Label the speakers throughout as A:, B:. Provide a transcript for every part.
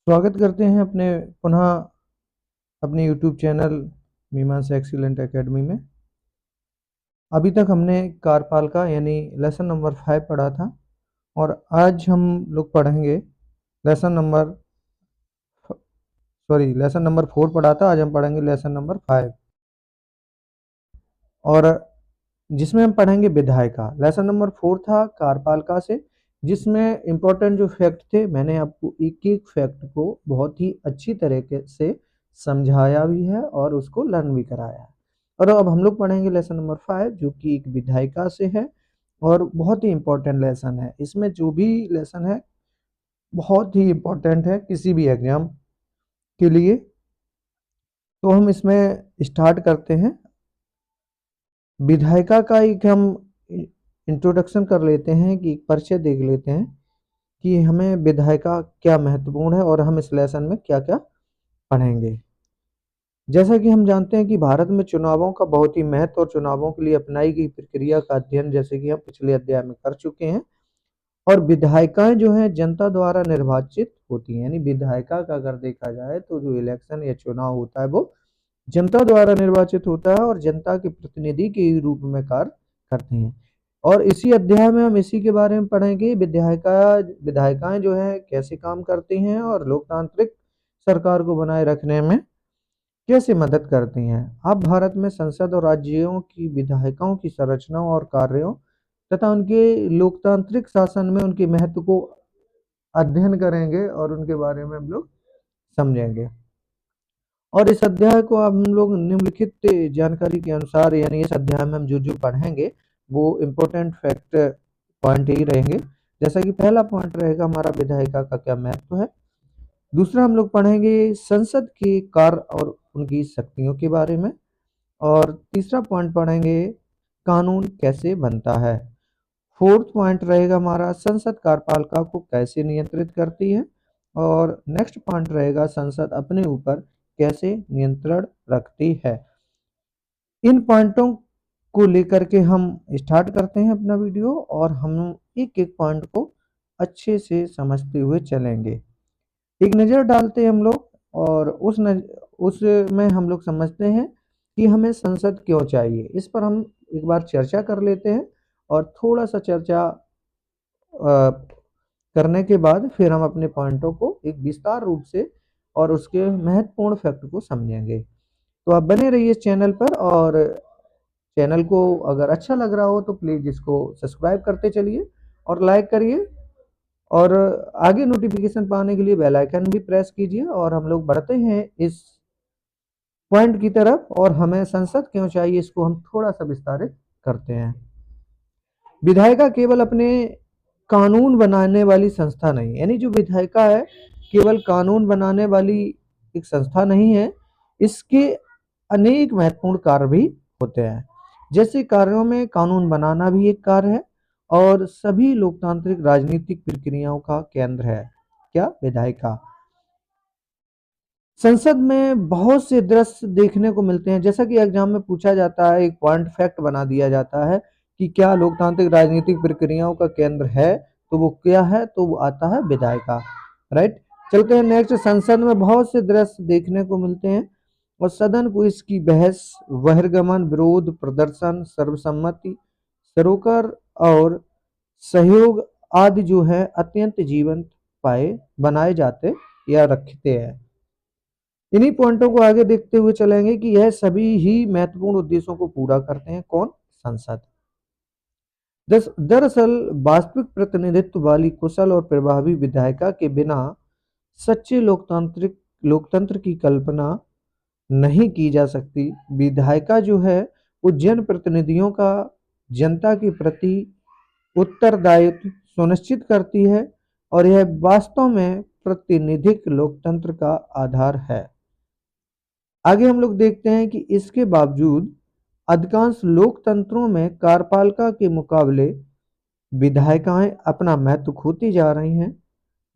A: स्वागत करते हैं पुनः अपने यूट्यूब चैनल मीमांसा एक्सीलेंट एकेडमी में। अभी तक हमने कार्यपालिका यानी लेसन नंबर 5 पढ़ा था और आज हम लोग पढ़ेंगे लेसन नंबर लेसन नंबर 4 पढ़ा था। आज हम पढ़ेंगे लेसन नंबर 5 और जिसमें हम पढ़ेंगे विधायिका। लेसन नंबर 4 था कार्यपालिका से, जिसमें इम्पोर्टेंट जो फैक्ट थे मैंने आपको एक एक फैक्ट को बहुत ही अच्छी तरीके से समझाया भी है और उसको लर्न भी कराया है। और अब हम लोग पढ़ेंगे लेसन नंबर 5 जो कि एक विधायिका से है और बहुत ही इम्पोर्टेंट लेसन है। इसमें जो भी लेसन है बहुत ही इम्पोर्टेंट है किसी भी एग्जाम के लिए। तो हम इसमें स्टार्ट करते हैं। विधायिका का एक हम इंट्रोडक्शन कर लेते हैं कि एक परिचय देख लेते हैं कि हमें विधायिका क्या महत्वपूर्ण है और हम इस लेसन में क्या क्या पढ़ेंगे। जैसा कि हम जानते हैं कि भारत में चुनावों का बहुत ही महत्व और चुनावों के लिए अपनाई गई प्रक्रिया का अध्ययन जैसे कि हम पिछले अध्याय में कर चुके हैं। और विधायिकाएं जो हैं जनता द्वारा निर्वाचित होती हैं, यानी विधायिका का अगर देखा जाए तो जो इलेक्शन या चुनाव होता है वो जनता द्वारा निर्वाचित होता है और जनता के प्रतिनिधि के रूप में कार्य करते हैं। और इसी अध्याय में हम इसी के बारे में पढ़ेंगे विधायिकाएं जो है कैसे काम करती हैं और लोकतांत्रिक सरकार को बनाए रखने में कैसे मदद करती हैं। अब भारत में संसद और राज्यों की विधायिकाओं की संरचनाओं और कार्यों तथा उनके लोकतांत्रिक शासन में उनके महत्व को अध्ययन करेंगे और उनके बारे में हम लोग समझेंगे। और इस अध्याय को अब हम लोग निम्नलिखित जानकारी के अनुसार, यानी इस अध्याय में हम जो जो पढ़ेंगे वो इम्पोर्टेंट फैक्ट पॉइंट ही रहेंगे। जैसा कि पहला पॉइंट रहेगा हमारा विधायिका का क्या महत्व है। दूसरा हम लोग पढ़ेंगे संसद के कार्य और उनकी शक्तियों के बारे में। और तीसरा पॉइंट पढ़ेंगे कानून कैसे बनता है। फोर्थ पॉइंट रहेगा हमारा संसद कार्यपालिका को कैसे नियंत्रित करती है। और नेक्स्ट पॉइंट रहेगा संसद अपने ऊपर कैसे नियंत्रण रखती है। इन पॉइंटों को लेकर के हम स्टार्ट करते हैं अपना वीडियो और हम एक एक पॉइंट को अच्छे से समझते हुए चलेंगे। एक नज़र डालते हैं हम लोग और उसमें हम लोग समझते हैं कि हमें संसद क्यों चाहिए। इस पर हम एक बार चर्चा कर लेते हैं और थोड़ा सा चर्चा करने के बाद फिर हम अपने पॉइंटों को एक विस्तार रूप से और उसके महत्वपूर्ण फैक्ट को समझेंगे। तो आप बने रहिए इस चैनल पर और चैनल को अगर अच्छा लग रहा हो तो प्लीज़ इसको सब्सक्राइब करते चलिए और लाइक करिए और आगे नोटिफिकेशन पाने के लिए बेल आइकन भी प्रेस कीजिए। और हम लोग बढ़ते हैं इस पॉइंट की तरफ और हमें संसद क्यों चाहिए इसको हम थोड़ा सा विस्तारित करते हैं। विधायिका केवल अपने कानून बनाने वाली संस्था नहीं, यानी जो विधायिका है केवल कानून बनाने वाली एक संस्था नहीं है, इसके अनेक महत्वपूर्ण कार्य भी होते हैं। जैसे कार्यों में कानून बनाना भी एक कार्य है और सभी लोकतांत्रिक राजनीतिक प्रक्रियाओं का केंद्र है क्या, विधायिका। संसद में बहुत से दृश्य देखने को मिलते हैं, जैसा कि एग्जाम में पूछा जाता है, एक पॉइंट फैक्ट बना दिया जाता है कि क्या लोकतांत्रिक राजनीतिक प्रक्रियाओं का केंद्र है, तो वो क्या है, तो वो आता है विधायिका। राइट, चलते हैं नेक्स्ट। संसद में बहुत से दृश्य देखने को मिलते हैं और सदन को इसकी बहस, बहिर्गमन, विरोध प्रदर्शन, सर्वसम्मति, सरोकार और सहयोग आदि जो है अत्यंत जीवंत पाए बनाए जाते या रखते हैं। इन्हीं पॉइंटों को आगे देखते हुए चलेंगे कि यह सभी ही महत्वपूर्ण उद्देश्यों को पूरा करते हैं कौन, संसद। दरअसल वास्तविक प्रतिनिधित्व वाली कुशल और प्रभावी विधायिका के बिना सच्चे लोकतंत्र की कल्पना नहीं की जा सकती। विधायिका जो है वो जन प्रतिनिधियों का जनता के प्रति उत्तरदायित्व सुनिश्चित करती है और यह वास्तव में प्रतिनिधिक लोकतंत्र का आधार है। आगे हम लोग देखते हैं कि इसके बावजूद अधिकांश लोकतंत्रों में कार्यपालिका के मुकाबले विधायिकाएं अपना महत्व खोती जा रही हैं।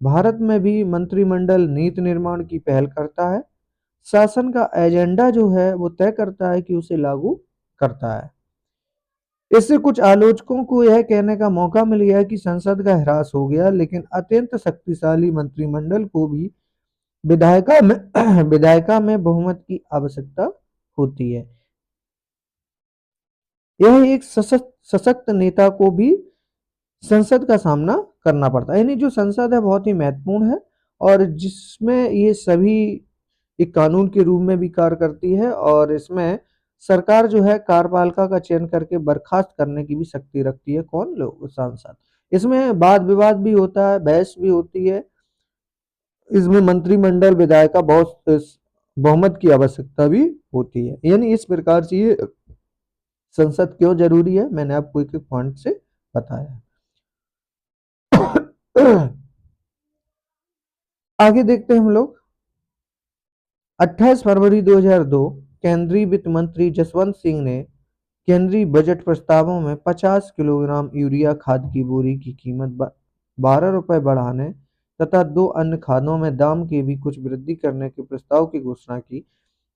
A: भारत में भी मंत्रिमंडल नीति निर्माण की पहल करता है, शासन का एजेंडा जो है वो तय करता है कि उसे लागू करता है। इससे कुछ आलोचकों को यह कहने का मौका मिल गया कि संसद का ह्रास हो गया, लेकिन अत्यंत शक्तिशाली मंत्रिमंडल को भी विधायिका में विधायिका में बहुमत की आवश्यकता होती है। यह एक सशक्त नेता को भी संसद का सामना करना पड़ता है। यानी जो संसद है बहुत ही महत्वपूर्ण है और जिसमें ये सभी एक कानून के रूप में भी कार्य करती है और इसमें सरकार जो है कार्यपालिका का चयन करके बर्खास्त करने की भी शक्ति रखती है। कौन लोग? सांसद। इसमें वाद विवाद भी होता है, बहस भी होती है। इसमें मंत्रिमंडल विधायिका बहुत बहुमत की आवश्यकता भी होती है। यानी इस प्रकार से ये संसद क्यों जरूरी है मैंने आपको एक एक पॉइंट से बताया। आगे देखते हैं हम लोग। 28 फरवरी 2002 केंद्रीय वित्त मंत्री जसवंत सिंह ने केंद्रीय बजट प्रस्तावों में 50 किलोग्राम यूरिया खाद की बोरी की कीमत 12 रुपए बढ़ाने तथा 2 अन्य खादों में दाम की भी कुछ वृद्धि करने के प्रस्ताव की घोषणा की।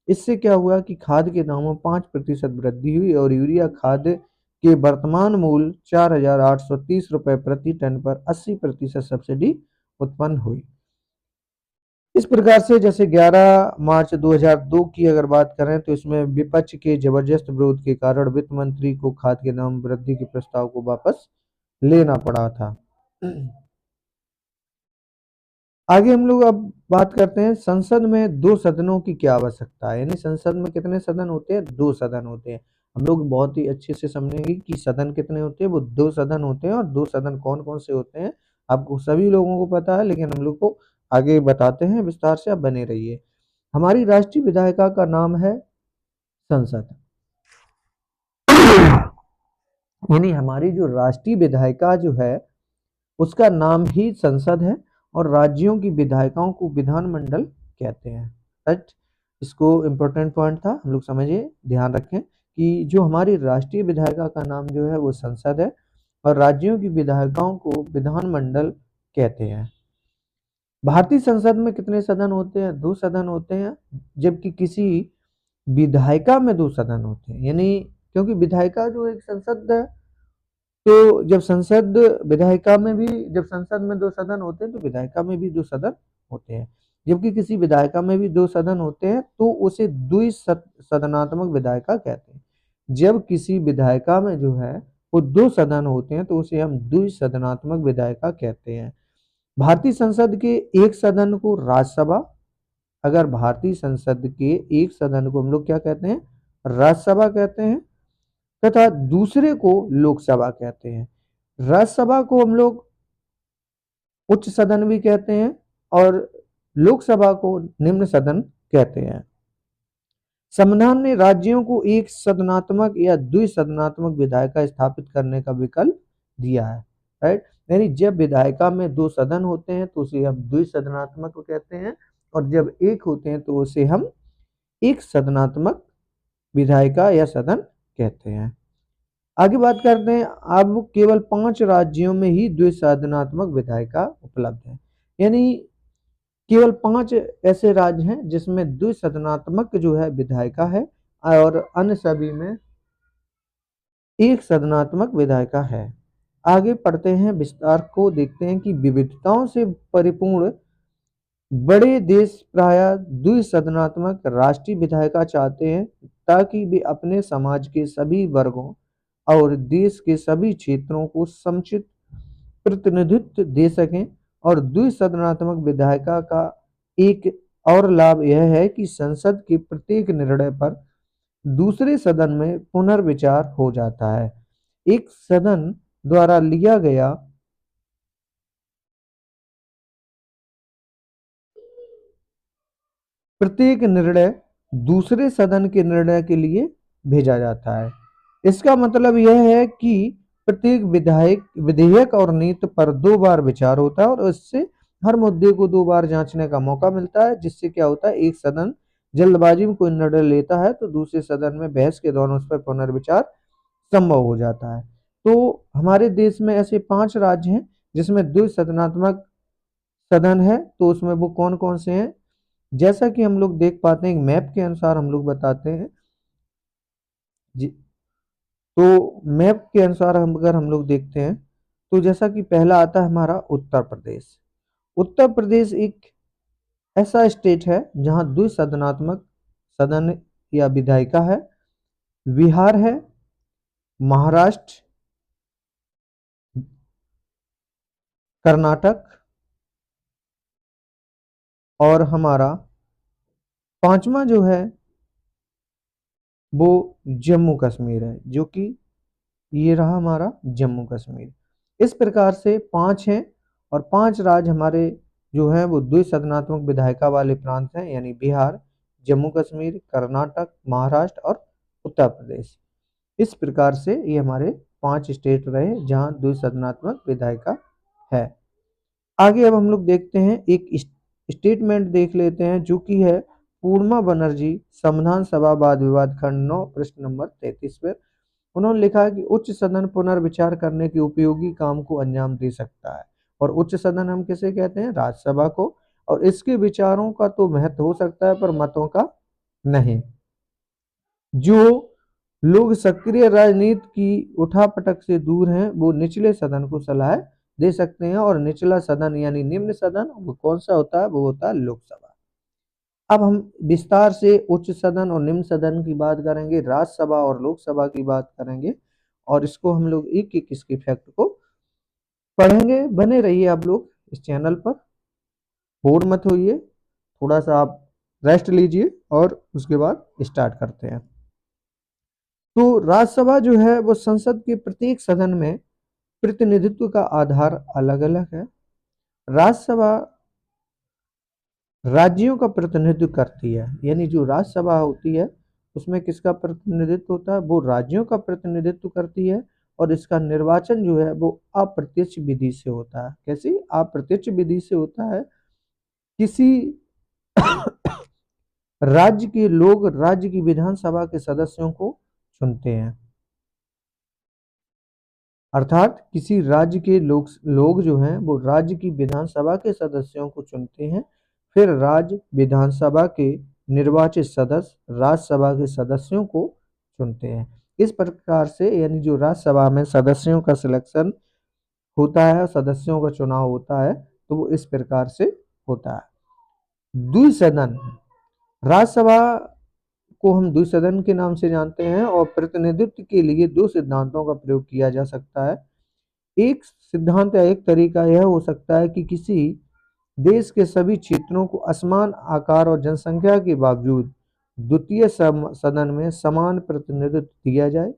A: इससे क्या हुआ कि खाद के दामों में 5% वृद्धि हुई और यूरिया खाद के वर्तमान मूल्य 4,830 रुपए प्रति टन पर 80% सब्सिडी उत्पन्न हुई। इस प्रकार से जैसे 11 मार्च 2002 की अगर बात करें तो इसमें विपक्ष के जबरदस्त विरोध के कारण वित्त मंत्री को खाद के दाम वृद्धि के प्रस्ताव को वापस लेना पड़ा था। आगे हम लोग अब बात करते हैं संसद में 2 सदनों की क्या आवश्यकता है। यानी संसद में कितने सदन होते हैं? 2 सदन होते हैं। हम लोग बहुत ही अच्छे से समझेंगे कि सदन कितने होते हैं। वो 2 सदन होते हैं और 2 सदन कौन कौन से होते हैं आपको सभी लोगों को पता है, लेकिन हम लोग को आगे बताते हैं विस्तार से। आप बने रहिए। हमारी राष्ट्रीय विधायिका का नाम है संसद। यानी हमारी जो राष्ट्रीय विधायिका जो है उसका नाम ही संसद है और राज्यों की विधायिकाओं को विधानमंडल कहते हैं। राइट, इसको इम्पोर्टेंट पॉइंट था, हम लोग समझिए, ध्यान रखें कि जो हमारी राष्ट्रीय विधायिका का नाम जो है वो संसद है और राज्यों की विधायिकाओं को विधानमंडल कहते हैं। भारतीय संसद में कितने सदन होते हैं? 2 सदन होते हैं, जबकि किसी विधायिका में 2 सदन होते हैं। यानी क्योंकि विधायिका जो एक संसद है, तो जब संसद विधायिका में भी, जब संसद में 2 सदन होते हैं तो विधायिका में भी 2 सदन होते हैं। जबकि किसी विधायिका में भी 2 सदन होते हैं तो उसे द्विसदनात्मक विधायिका कहते हैं। जब किसी विधायिका में जो है वो 2 सदन होते हैं तो उसे हम द्विसदनात्मक विधायिका कहते हैं। भारतीय संसद के एक सदन को राज्यसभा, अगर भारतीय संसद के एक सदन को हम लोग क्या कहते हैं? राज्यसभा कहते हैं तथा दूसरे को लोकसभा कहते हैं। राज्यसभा को हम लोग उच्च सदन भी कहते हैं और लोकसभा को निम्न सदन कहते हैं। संविधान ने राज्यों को एक सदनात्मक या द्विसदनात्मक विधायिका स्थापित करने का विकल्प दिया है। राइट, यानी जब विधायिका में 2 सदन होते हैं तो उसे हम द्विसदनात्मक कहते हैं और जब एक होते हैं तो उसे हम एक सदनात्मक विधायिका या सदन कहते हैं। आगे बात करते हैं। अब केवल 5 राज्यों में ही द्विसदनात्मक विधायिका उपलब्ध है। यानी केवल 5 ऐसे राज्य हैं जिसमें द्विसदनात्मक जो है विधायिका है और अन्य सभी में एक सदनात्मक विधायिका है। आगे पढ़ते हैं, विस्तार को देखते हैं कि विविधताओं से परिपूर्ण बड़े देश प्रायः द्विसदनात्मक राष्ट्रीय विधायिका चाहते हैं ताकि वे अपने समाज के सभी वर्गों और देश के सभी क्षेत्रों को समुचित प्रतिनिधित्व दे सकें। और द्विसदनात्मक विधायिका का एक और लाभ यह है कि संसद के प्रत्येक निर्णय पर दूसरे सदन में पुनर्विचार हो जाता है। एक सदन द्वारा लिया गया प्रत्येक निर्णय दूसरे सदन के निर्णय के लिए भेजा जाता है। इसका मतलब यह है कि प्रत्येक विधेयक और नीति पर 2 बार विचार होता है और इससे हर मुद्दे को 2 बार जांचने का मौका मिलता है, जिससे क्या होता है, एक सदन जल्दबाजी में कोई निर्णय लेता है तो दूसरे सदन में बहस के दौरान उस पर पुनर्विचार संभव हो जाता है। तो हमारे देश में ऐसे 5 राज्य हैं जिसमें द्विसदनात्मक सदन है। तो उसमें वो कौन कौन से हैं? जैसा कि हम लोग देख पाते हैं, एक मैप के अनुसार हम लोग बताते हैं जी। तो मैप के अनुसार अगर हम लोग देखते हैं तो जैसा कि पहला आता है हमारा उत्तर प्रदेश। उत्तर प्रदेश एक ऐसा स्टेट है जहां द्विसदनात्मक सदन या विधायिका है। बिहार है, महाराष्ट्र, कर्नाटक और हमारा पांचवा जो है वो जम्मू कश्मीर है, जो कि ये रहा हमारा जम्मू कश्मीर। इस प्रकार से 5 हैं और 5 राज्य हमारे जो हैं वो द्विसदनात्मक विधायिका वाले प्रांत हैं, यानी बिहार, जम्मू कश्मीर, कर्नाटक, महाराष्ट्र और उत्तर प्रदेश। इस प्रकार से ये हमारे 5 स्टेट रहे जहां द्विसदनात्मक विधायिका है। आगे अब हम लोग देखते हैं, एक स्टेटमेंट देख लेते हैं जो कि है पूर्णिमा बनर्जी, संविधान सभा वाद विवाद खंड 9 पृष्ठ नंबर 33 पर। उन्होंने लिखा है कि उच्च सदन पुनर्विचार करने के उपयोगी काम को अंजाम दे सकता है। और उच्च सदन हम किसे कहते हैं? राज्यसभा को। और इसके विचारों का तो महत्व हो सकता है पर मतों का नहीं। जो लोग सक्रिय राजनीति की उठापटक से दूर हैं वो निचले सदन को सलाह दे सकते हैं। और निचला सदन यानी निम्न सदन वो कौन सा होता है? वो होता है लोकसभा। अब हम विस्तार से उच्च सदन और निम्न सदन की बात करेंगे, राज्यसभा और लोकसभा की बात करेंगे, और इसको हम लोग एक एक इसके फैक्ट को पढ़ेंगे। बने रहिए आप लोग इस चैनल पर, बोर मत होइए, थोड़ा सा आप रेस्ट लीजिए और उसके बाद स्टार्ट करते हैं। तो राज्यसभा जो है वो संसद के प्रत्येक सदन में प्रतिनिधित्व का आधार अलग अलग है। राज्यसभा राज्यों का प्रतिनिधित्व करती है, यानी जो राज्यसभा होती है उसमें किसका प्रतिनिधित्व होता है? वो राज्यों का प्रतिनिधित्व करती है। और इसका निर्वाचन जो है वो अप्रत्यक्ष विधि से होता है। कैसी? अप्रत्यक्ष विधि से होता है। किसी राज्य के लोग राज्य की विधानसभा के सदस्यों को चुनते हैं, अर्थात किसी राज्य के लोग जो हैं वो राज्य की विधानसभा के सदस्यों को चुनते हैं। फिर राज्य विधानसभा के निर्वाचित सदस्य राज्यसभा के सदस्यों को चुनते हैं। इस प्रकार से यानी जो राज्यसभा में सदस्यों का सिलेक्शन होता है, सदस्यों का चुनाव होता है, तो वो इस प्रकार से होता है। द्विसदन, राज्यसभा को हम द्विसदन के नाम से जानते हैं और प्रतिनिधित्व के लिए 2 सिद्धांतों का प्रयोग किया जा सकता है। एक सिद्धांत या एक तरीका यह हो सकता है कि किसी देश के सभी क्षेत्रों को असमान आकार और जनसंख्या के बावजूद द्वितीय सदन में समान प्रतिनिधित्व दिया जाए।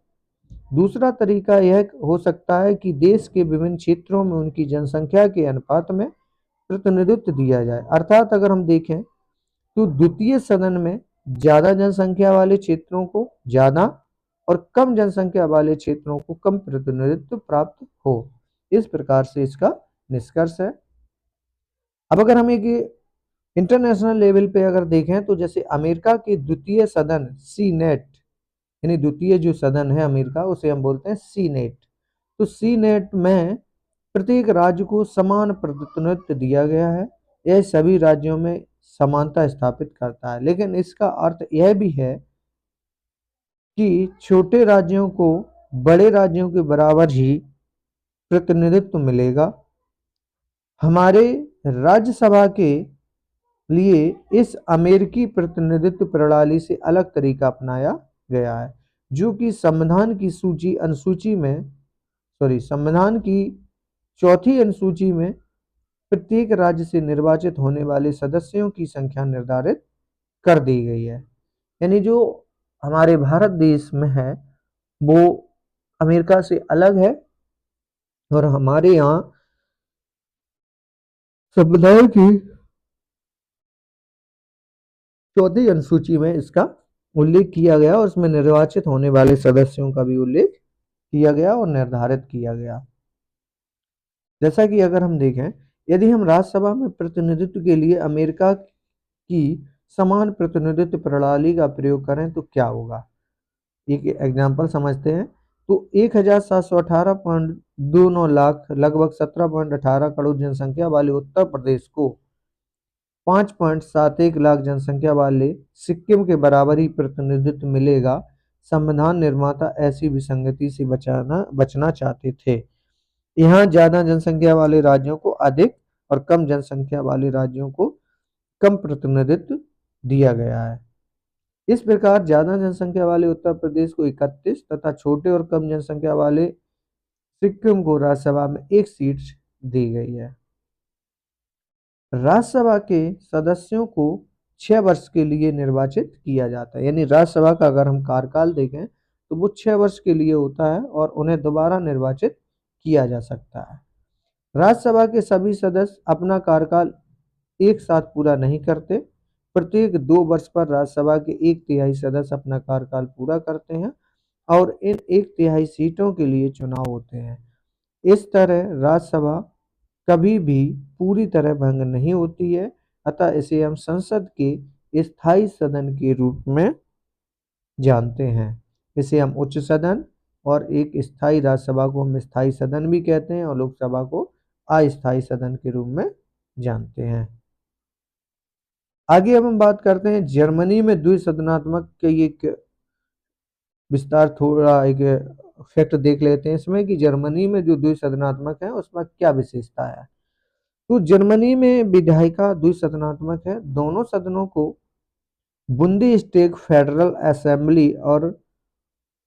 A: दूसरा तरीका यह हो सकता है कि देश के विभिन्न क्षेत्रों में उनकी जनसंख्या के अनुपात में प्रतिनिधित्व दिया जाए। अर्थात अगर हम देखें तो द्वितीय सदन में ज्यादा जनसंख्या वाले क्षेत्रों को ज्यादा और कम जनसंख्या वाले क्षेत्रों को कम प्रतिनिधित्व प्राप्त हो। इस प्रकार से इसका निष्कर्ष है। अब अगर हम एक इंटरनेशनल लेवल पे अगर देखें तो जैसे अमेरिका के द्वितीय सदन सीनेट, यानी द्वितीय जो सदन है अमेरिका उसे हम बोलते हैं सीनेट। तो सीनेट में प्रत्येक राज्य को समान प्रतिनिधित्व दिया गया है। यह सभी राज्यों में समानता स्थापित करता है, लेकिन इसका अर्थ यह भी है कि छोटे राज्यों को बड़े राज्यों के बराबर ही प्रतिनिधित्व मिलेगा। हमारे राज्यसभा के लिए इस अमेरिकी प्रतिनिधित्व प्रणाली से अलग तरीका अपनाया गया है, जो कि संविधान की संविधान की चौथी अनुसूची में प्रत्येक राज्य से निर्वाचित होने वाले सदस्यों की संख्या निर्धारित कर दी गई है। यानी जो हमारे भारत देश में है वो अमेरिका से अलग है और हमारे यहाँ संविधान की चौथी अनुसूची में इसका उल्लेख किया गया और उसमें निर्वाचित होने वाले सदस्यों का भी उल्लेख किया गया और निर्धारित किया गया। जैसा कि अगर हम देखें, यदि हम राज्यसभा में प्रतिनिधित्व के लिए अमेरिका की समान प्रतिनिधित्व प्रणाली का प्रयोग करें तो क्या होगा? एक एग्जाम्पल समझते हैं। तो 1718.29 लाख लगभग 17.18 करोड़ जनसंख्या वाले उत्तर प्रदेश को 5.71 लाख जनसंख्या वाले सिक्किम के बराबर ही प्रतिनिधित्व मिलेगा। संविधान निर्माता ऐसी विसंगति से बचना चाहते थे। यहाँ ज्यादा जनसंख्या वाले राज्यों को अधिक और कम जनसंख्या वाले राज्यों को कम प्रतिनिधित्व दिया गया है। इस प्रकार ज्यादा जनसंख्या वाले उत्तर प्रदेश को 31 तथा छोटे और कम जनसंख्या वाले सिक्किम को राज्यसभा में 1 सीट दी गई है। राज्यसभा के सदस्यों को 6 वर्ष के लिए निर्वाचित किया जाता है, यानी राज्यसभा का अगर हम कार्यकाल देखें तो वो 6 वर्ष के लिए होता है और उन्हें दोबारा निर्वाचित किया जा सकता है। राज्यसभा के सभी सदस्य अपना कार्यकाल एक साथ पूरा नहीं करते। प्रत्येक 2 वर्ष पर राज्यसभा के 1/3 सदस्य अपना कार्यकाल पूरा करते हैं और इन 1/3 सीटों के लिए चुनाव होते हैं। इस तरह राज्यसभा कभी भी पूरी तरह भंग नहीं होती है, अतः इसे हम संसद के स्थायी सदन के रूप में जानते हैं। इसे हम उच्च सदन और एक स्थायी राज्यसभा को हम स्थायी सदन भी कहते हैं और लोकसभा को अस्थायी सदन के रूप में जानते हैं। आगे अब हम बात करते हैं जर्मनी में द्विसदनात्मक के एक विस्तार, थोड़ा एक फैक्ट देख लेते हैं इसमें कि जर्मनी में जो द्विसदनात्मक है उसमें क्या विशेषता है। तो जर्मनी में विधायिका द्विसदनात्मक है। दोनों सदनों को बुंदेस्टैग फेडरल असेंबली और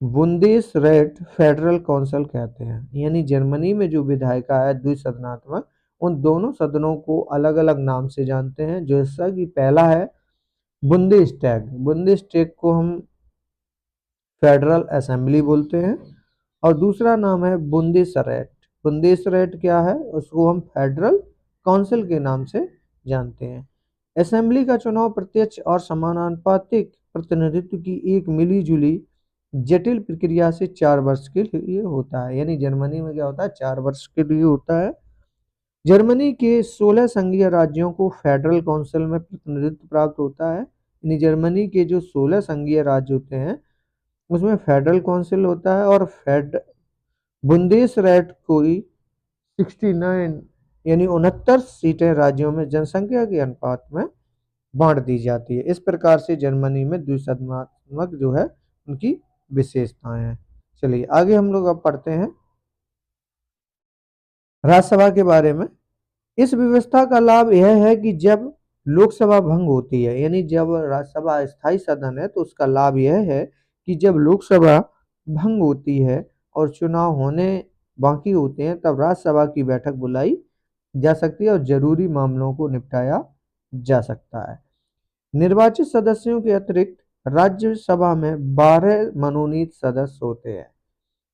A: बुंदेसरैट फेडरल काउंसिल कहते हैं। यानी जर्मनी में जो विधायिका है द्विसदनात्मक, उन दोनों सदनों को अलग अलग नाम से जानते हैं। जैसा कि पहला है बुंदेस्टैग, बुंदेस्टैग को हम फेडरल असेंबली बोलते हैं, और दूसरा नाम है बुंदेसरैट। बुंदेसरैट क्या है, उसको हम फेडरल काउंसिल के नाम से जानते हैं। असेंबली का चुनाव प्रत्यक्ष और समानुपातिक प्रतिनिधित्व की एक मिली जुली जटिल प्रक्रिया से 4 वर्ष के लिए होता है। यानी जर्मनी में क्या होता है, 4 वर्ष के लिए होता है। जर्मनी के 16 संघीय राज्यों को फेडरल काउंसिल में प्रतिनिधित्व प्राप्त होता है। यानी जर्मनी के जो 16 संघीय राज्य होते हैं उसमें फेडरल काउंसिल होता है, और बुंदेसरैट को 69 यानी 69 सीटें राज्यों में जनसंख्या के अनुपात में बांट दी जाती है। इस प्रकार से जर्मनी में द्विसदनात्मक जो है उनकी विशेषताएं हैं। चलिए आगे हम लोग अब पढ़ते हैं राज्यसभा के बारे में। इस व्यवस्था का लाभ यह है कि जब लोकसभा भंग होती है, यानी जब राज्यसभा स्थायी सदन है, तो उसका लाभ यह है कि जब लोकसभा भंग होती है और चुनाव होने बाकी होते हैं, तब राज्यसभा की बैठक बुलाई जा सकती है और जरूरी मामलों को निपटाया जा सकता है। निर्वाचित सदस्यों के अतिरिक्त राज्यसभा में 12 मनोनीत सदस्य होते हैं।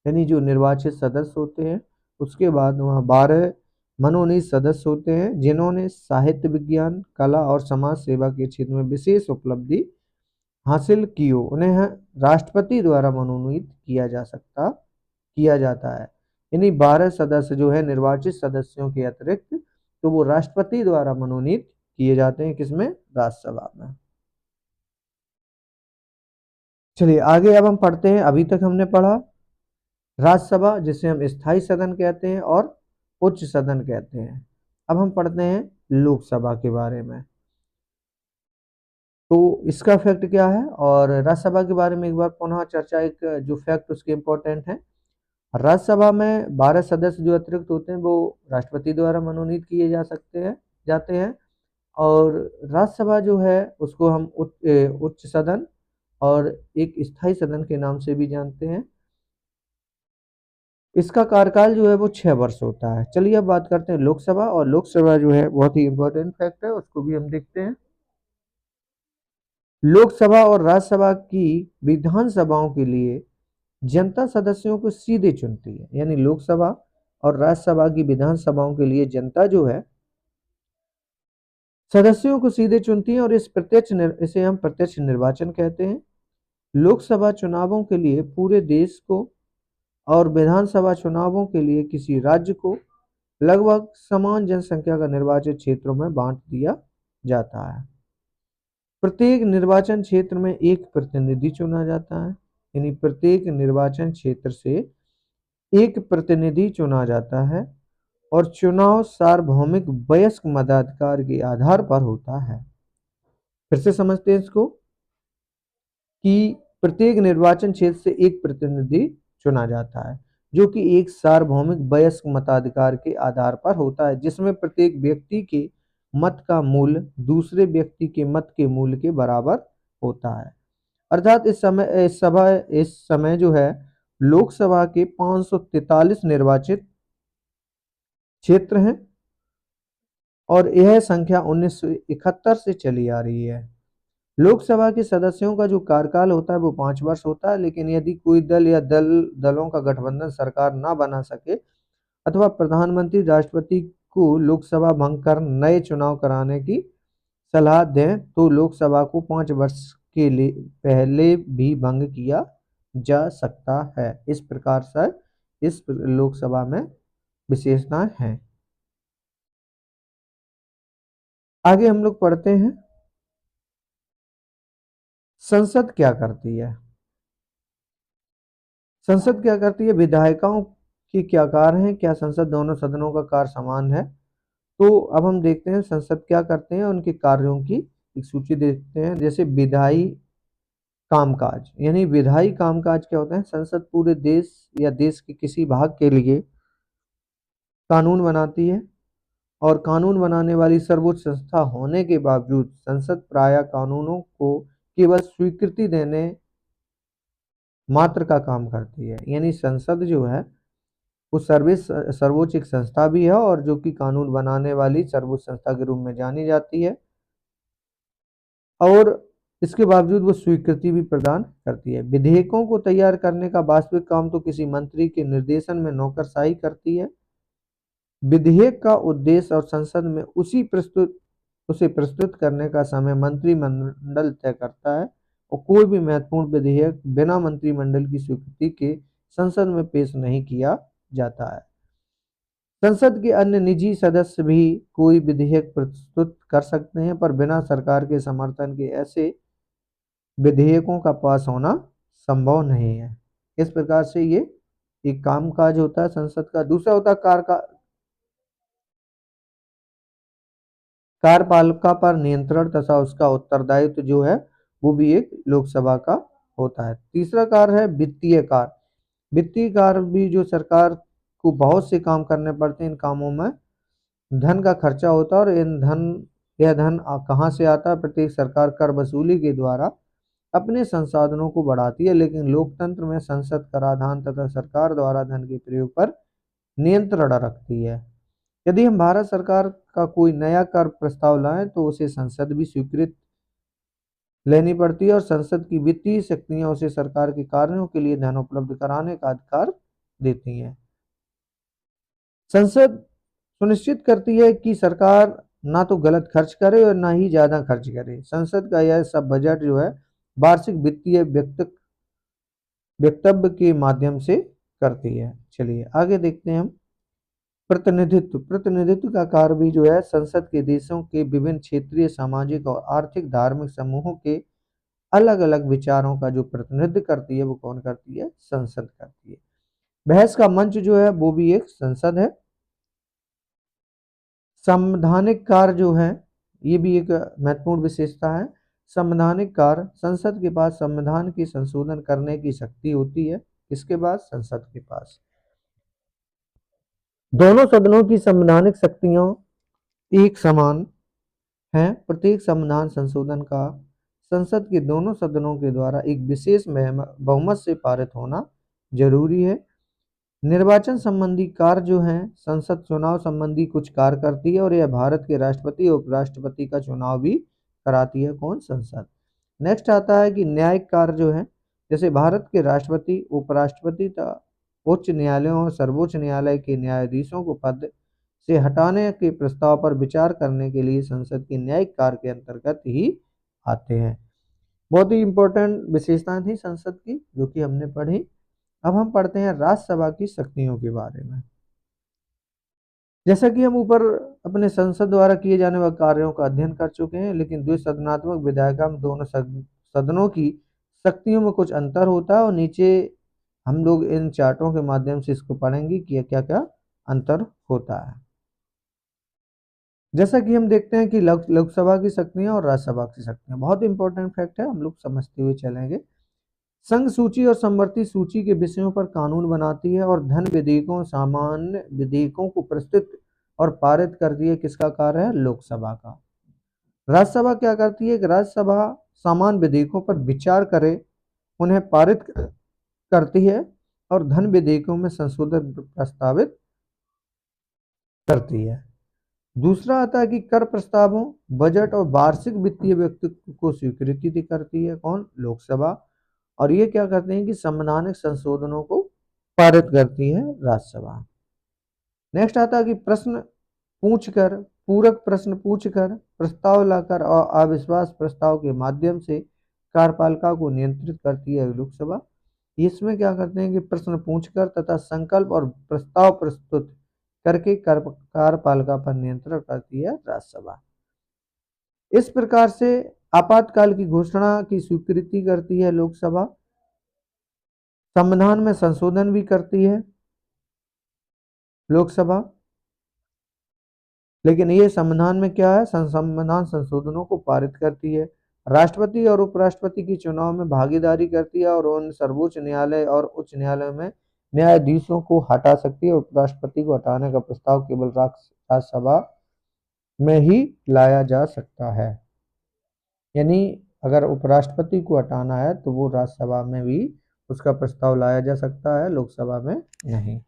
A: यानी जो निर्वाचित सदस्य होते हैं उसके बाद वहाँ 12 मनोनीत सदस्य होते हैं जिन्होंने साहित्य, विज्ञान, कला और समाज सेवा के क्षेत्र में विशेष उपलब्धि हासिल की हो। उन्हें राष्ट्रपति द्वारा मनोनीत किया जाता है। यानी 12 सदस्य जो है निर्वाचित सदस्यों के अतिरिक्त, तो वो राष्ट्रपति द्वारा मनोनीत किए जाते हैं। किसमें, राज्यसभा में। चलिए आगे अब हम पढ़ते हैं। अभी तक हमने पढ़ा राज्यसभा, जिसे हम स्थायी सदन कहते हैं और उच्च सदन कहते हैं। अब हम पढ़ते हैं लोकसभा के बारे में। तो इसका फैक्ट क्या है, और राज्यसभा के बारे में एक बार पुनः चर्चा, एक जो फैक्ट उसके इम्पोर्टेंट है। राज्यसभा में 12 सदस्य जो अतिरिक्त होते हैं वो राष्ट्रपति द्वारा मनोनीत किए जाते हैं, और राज्यसभा जो है उसको हम उच्च सदन और एक स्थायी सदन के नाम से भी जानते हैं। इसका कार्यकाल जो है वो 6 वर्ष होता है। चलिए अब बात करते हैं लोकसभा, और लोकसभा जो है बहुत ही इंपॉर्टेंट फैक्ट है, उसको भी हम देखते हैं। लोकसभा और राज्यसभा की विधानसभाओं के लिए जनता सदस्यों को सीधे चुनती है। यानी लोकसभा और राज्यसभा की विधानसभाओं के लिए जनता जो है सदस्यों को सीधे चुनती है, और इसे हम प्रत्यक्ष निर्वाचन कहते हैं। लोकसभा चुनावों के लिए पूरे देश को और विधानसभा चुनावों के लिए किसी राज्य को लगभग समान जनसंख्या का निर्वाचित क्षेत्रों में बांट दिया जाता है। प्रत्येक निर्वाचन क्षेत्र में एक प्रतिनिधि चुना जाता है। यानी प्रत्येक निर्वाचन क्षेत्र से एक प्रतिनिधि चुना जाता है, और चुनाव सार्वभौमिक वयस्क मताधिकार के आधार पर होता है। फिर से समझते हैं इसको कि प्रत्येक निर्वाचन क्षेत्र से एक प्रतिनिधि चुना जाता है जो कि एक सार्वभौमिक वयस्क मताधिकार के आधार पर होता है, जिसमें प्रत्येक व्यक्ति के मत का मूल्य दूसरे व्यक्ति के मत के मूल्य के बराबर होता है। अर्थात इस समय जो है लोकसभा के 543 निर्वाचित क्षेत्र हैं और यह संख्या 1971 से चली आ रही है। लोकसभा के सदस्यों का जो कार्यकाल होता है वो 5 वर्ष होता है, लेकिन यदि कोई दल या दलों का गठबंधन सरकार ना बना सके अथवा प्रधानमंत्री राष्ट्रपति को लोकसभा भंग कर नए चुनाव कराने की सलाह दें तो लोकसभा को 5 वर्ष के लिए पहले भी भंग किया जा सकता है। इस प्रकार से इस लोकसभा में विशेषताएं हैं। आगे हम लोग पढ़ते हैं संसद क्या करती है। संसद क्या करती है, विधायिकाओं की क्या कार्य है, क्या संसद दोनों सदनों का कार्य समान है। तो अब हम देखते हैं संसद क्या करते हैं, उनके कार्यों की एक सूची देखते हैं। जैसे विधायी कामकाज, यानी विधायी कामकाज क्या होता है, संसद पूरे देश या देश के किसी भाग के लिए कानून बनाती है और कानून बनाने वाली सर्वोच्च संस्था होने के बावजूद संसद प्रायः कानूनों को केवल स्वीकृति देने मात्र का काम करती है। यानी संसद जो है वो सर्वोच्च एक संस्था भी है और जो कि कानून बनाने वाली सर्वोच्च संस्था के रूप में जानी जाती है और इसके बावजूद वो स्वीकृति भी प्रदान करती है। विधेयकों को तैयार करने का वास्तविक काम तो किसी मंत्री के निर्देशन में नौकरशाही करती है। विधेयक का उद्देश्य और संसद में उसे प्रस्तुत करने का समय मंत्रिमंडल तय करता है और कोई भी महत्वपूर्ण विधेयक बिना मंत्रिमंडल की स्वीकृति के संसद में पेश नहीं किया जाता है। संसद के अन्य निजी सदस्य भी कोई विधेयक प्रस्तुत कर सकते हैं, पर बिना सरकार के समर्थन के ऐसे विधेयकों का पास होना संभव नहीं है। इस प्रकार से ये एक कामकाज होता है संसद का। दूसरा होता है कार्यपालिका पर नियंत्रण तथा उसका उत्तरदायित्व जो है वो भी एक लोकसभा का होता है। तीसरा कार्य है वित्तीय कार्य। वित्तीय कार्य भी जो सरकार को बहुत से काम करने पड़ते हैं। इन कामों में धन का खर्चा होता है और यह धन कहाँ से आता है, प्रत्येक सरकार कर वसूली के द्वारा अपने संसाधनों को बढ़ाती है, लेकिन लोकतंत्र में संसद कराधान तथा सरकार द्वारा धन के प्रयोग पर नियंत्रण रखती है। यदि हम भारत सरकार का कोई नया कर प्रस्ताव लाएं तो उसे संसद भी स्वीकृत लेनी पड़ती है और संसद की वित्तीय शक्तियां उसे सरकार के कार्यों के लिए धन उपलब्ध कराने का अधिकार देती हैं। संसद सुनिश्चित करती है कि सरकार ना तो गलत खर्च करे और ना ही ज्यादा खर्च करे। संसद का यह सब बजट जो है वार्षिक वित्तीय वक्तव्य के माध्यम से करती है। चलिए आगे देखते हैं हम प्रतिनिधित्व का कार्य भी जो है संसद के देशों के विभिन्न क्षेत्रीय सामाजिक और आर्थिक धार्मिक समूहों के अलग अलग विचारों का जो प्रतिनिधित्व करती है वो कौन करती है, संसद करती है। बहस का मंच जो है वो भी एक संसद है। संवैधानिक कार्य जो है ये भी एक महत्वपूर्ण विशेषता है। संवैधानिक कार्य, संसद के पास संविधान की संशोधन करने की शक्ति होती है। इसके बाद संसद के पास दोनों सदनों की संवैधानिक शक्तियां एक समान हैं। प्रत्येक संविधान संशोधन का संसद के दोनों सदनों के द्वारा एक विशेष बहुमत से पारित होना जरूरी है। निर्वाचन संबंधी कार्य जो है संसद चुनाव संबंधी कुछ कार्य करती है और यह भारत के राष्ट्रपति और उपराष्ट्रपति का चुनाव भी कराती है, कौन, संसद। नेक्स्ट आता है कि न्यायिक कार्य जो है जैसे भारत के राष्ट्रपति, उपराष्ट्रपति तथा उच्च न्यायालयों और सर्वोच्च न्यायालय के न्यायाधीशों को पद से हटाने के प्रस्ताव पर विचार करने के लिए संसद के न्यायिक कार्य के अंतर्गत ही आते हैं। बहुत ही इंपॉर्टेंट विशेषताएं थी संसद की जो कि हमने पढ़ी। अब हम पढ़ते हैं राज्यसभा की शक्तियों के बारे में। जैसा कि हम ऊपर अपने संसद द्वारा किए जाने वाले कार्यों का अध्ययन कर चुके हैं, लेकिन द्विसदनात्मक विधायिका में दोनों सदनों की शक्तियों में कुछ अंतर होता है और नीचे हम लोग इन चार्टों के माध्यम से इसको पढ़ेंगे कि क्या क्या अंतर होता है। जैसा कि हम देखते हैं कि लोकसभा की शक्तियां और राज्यसभा की शक्तियां बहुत इंपॉर्टेंट फैक्ट है, हम लोग समझते हुए चलेंगे। संघ सूची और समवर्ती सूची के विषयों पर कानून बनाती है और धन विधेयकों, सामान्य विधेयकों को प्रस्तुत और पारित करती है। किसका कार्य है? लोकसभा का। राज्यसभा क्या करती है कि राज्यसभा समान विधेयकों पर विचार करे, उन्हें पारित करती है और धन विधेयकों में संशोधन प्रस्तावित करती है। दूसरा आता है कि कर प्रस्तावों, बजट और वार्षिक वित्तीय व्यक्तित्व को स्वीकृति करती है। कौन? लोकसभा। और ये क्या करते हैं कि संवैधानिक संशोधनों को पारित करती है राज्यसभा। नेक्स्ट आता है कि प्रश्न पूछकर, पूरक प्रश्न पूछकर, प्रस्ताव लाकर और अविश्वास प्रस्ताव के माध्यम से कार्यपालिका को नियंत्रित करती है लोकसभा। इसमें क्या करते हैं कि प्रश्न पूछकर तथा संकल्प और प्रस्ताव प्रस्तुत करके कार्यपालिका पर नियंत्रण करती है राज्यसभा। इस प्रकार से आपातकाल की घोषणा की स्वीकृति करती है लोकसभा, संविधान में संशोधन भी करती है लोकसभा। लेकिन ये संविधान में क्या है? संविधान संशोधनों को पारित करती है। राष्ट्रपति और उपराष्ट्रपति की चुनाव में भागीदारी करती है और उन सर्वोच्च न्यायालय और उच्च न्यायालय में न्यायाधीशों को हटा सकती है। उपराष्ट्रपति को हटाने का प्रस्ताव केवल राज्यसभा में ही लाया जा सकता है। यानी अगर उपराष्ट्रपति को हटाना है तो वो राज्यसभा में भी उसका प्रस्ताव लाया जा सकता है, लोकसभा में नहीं।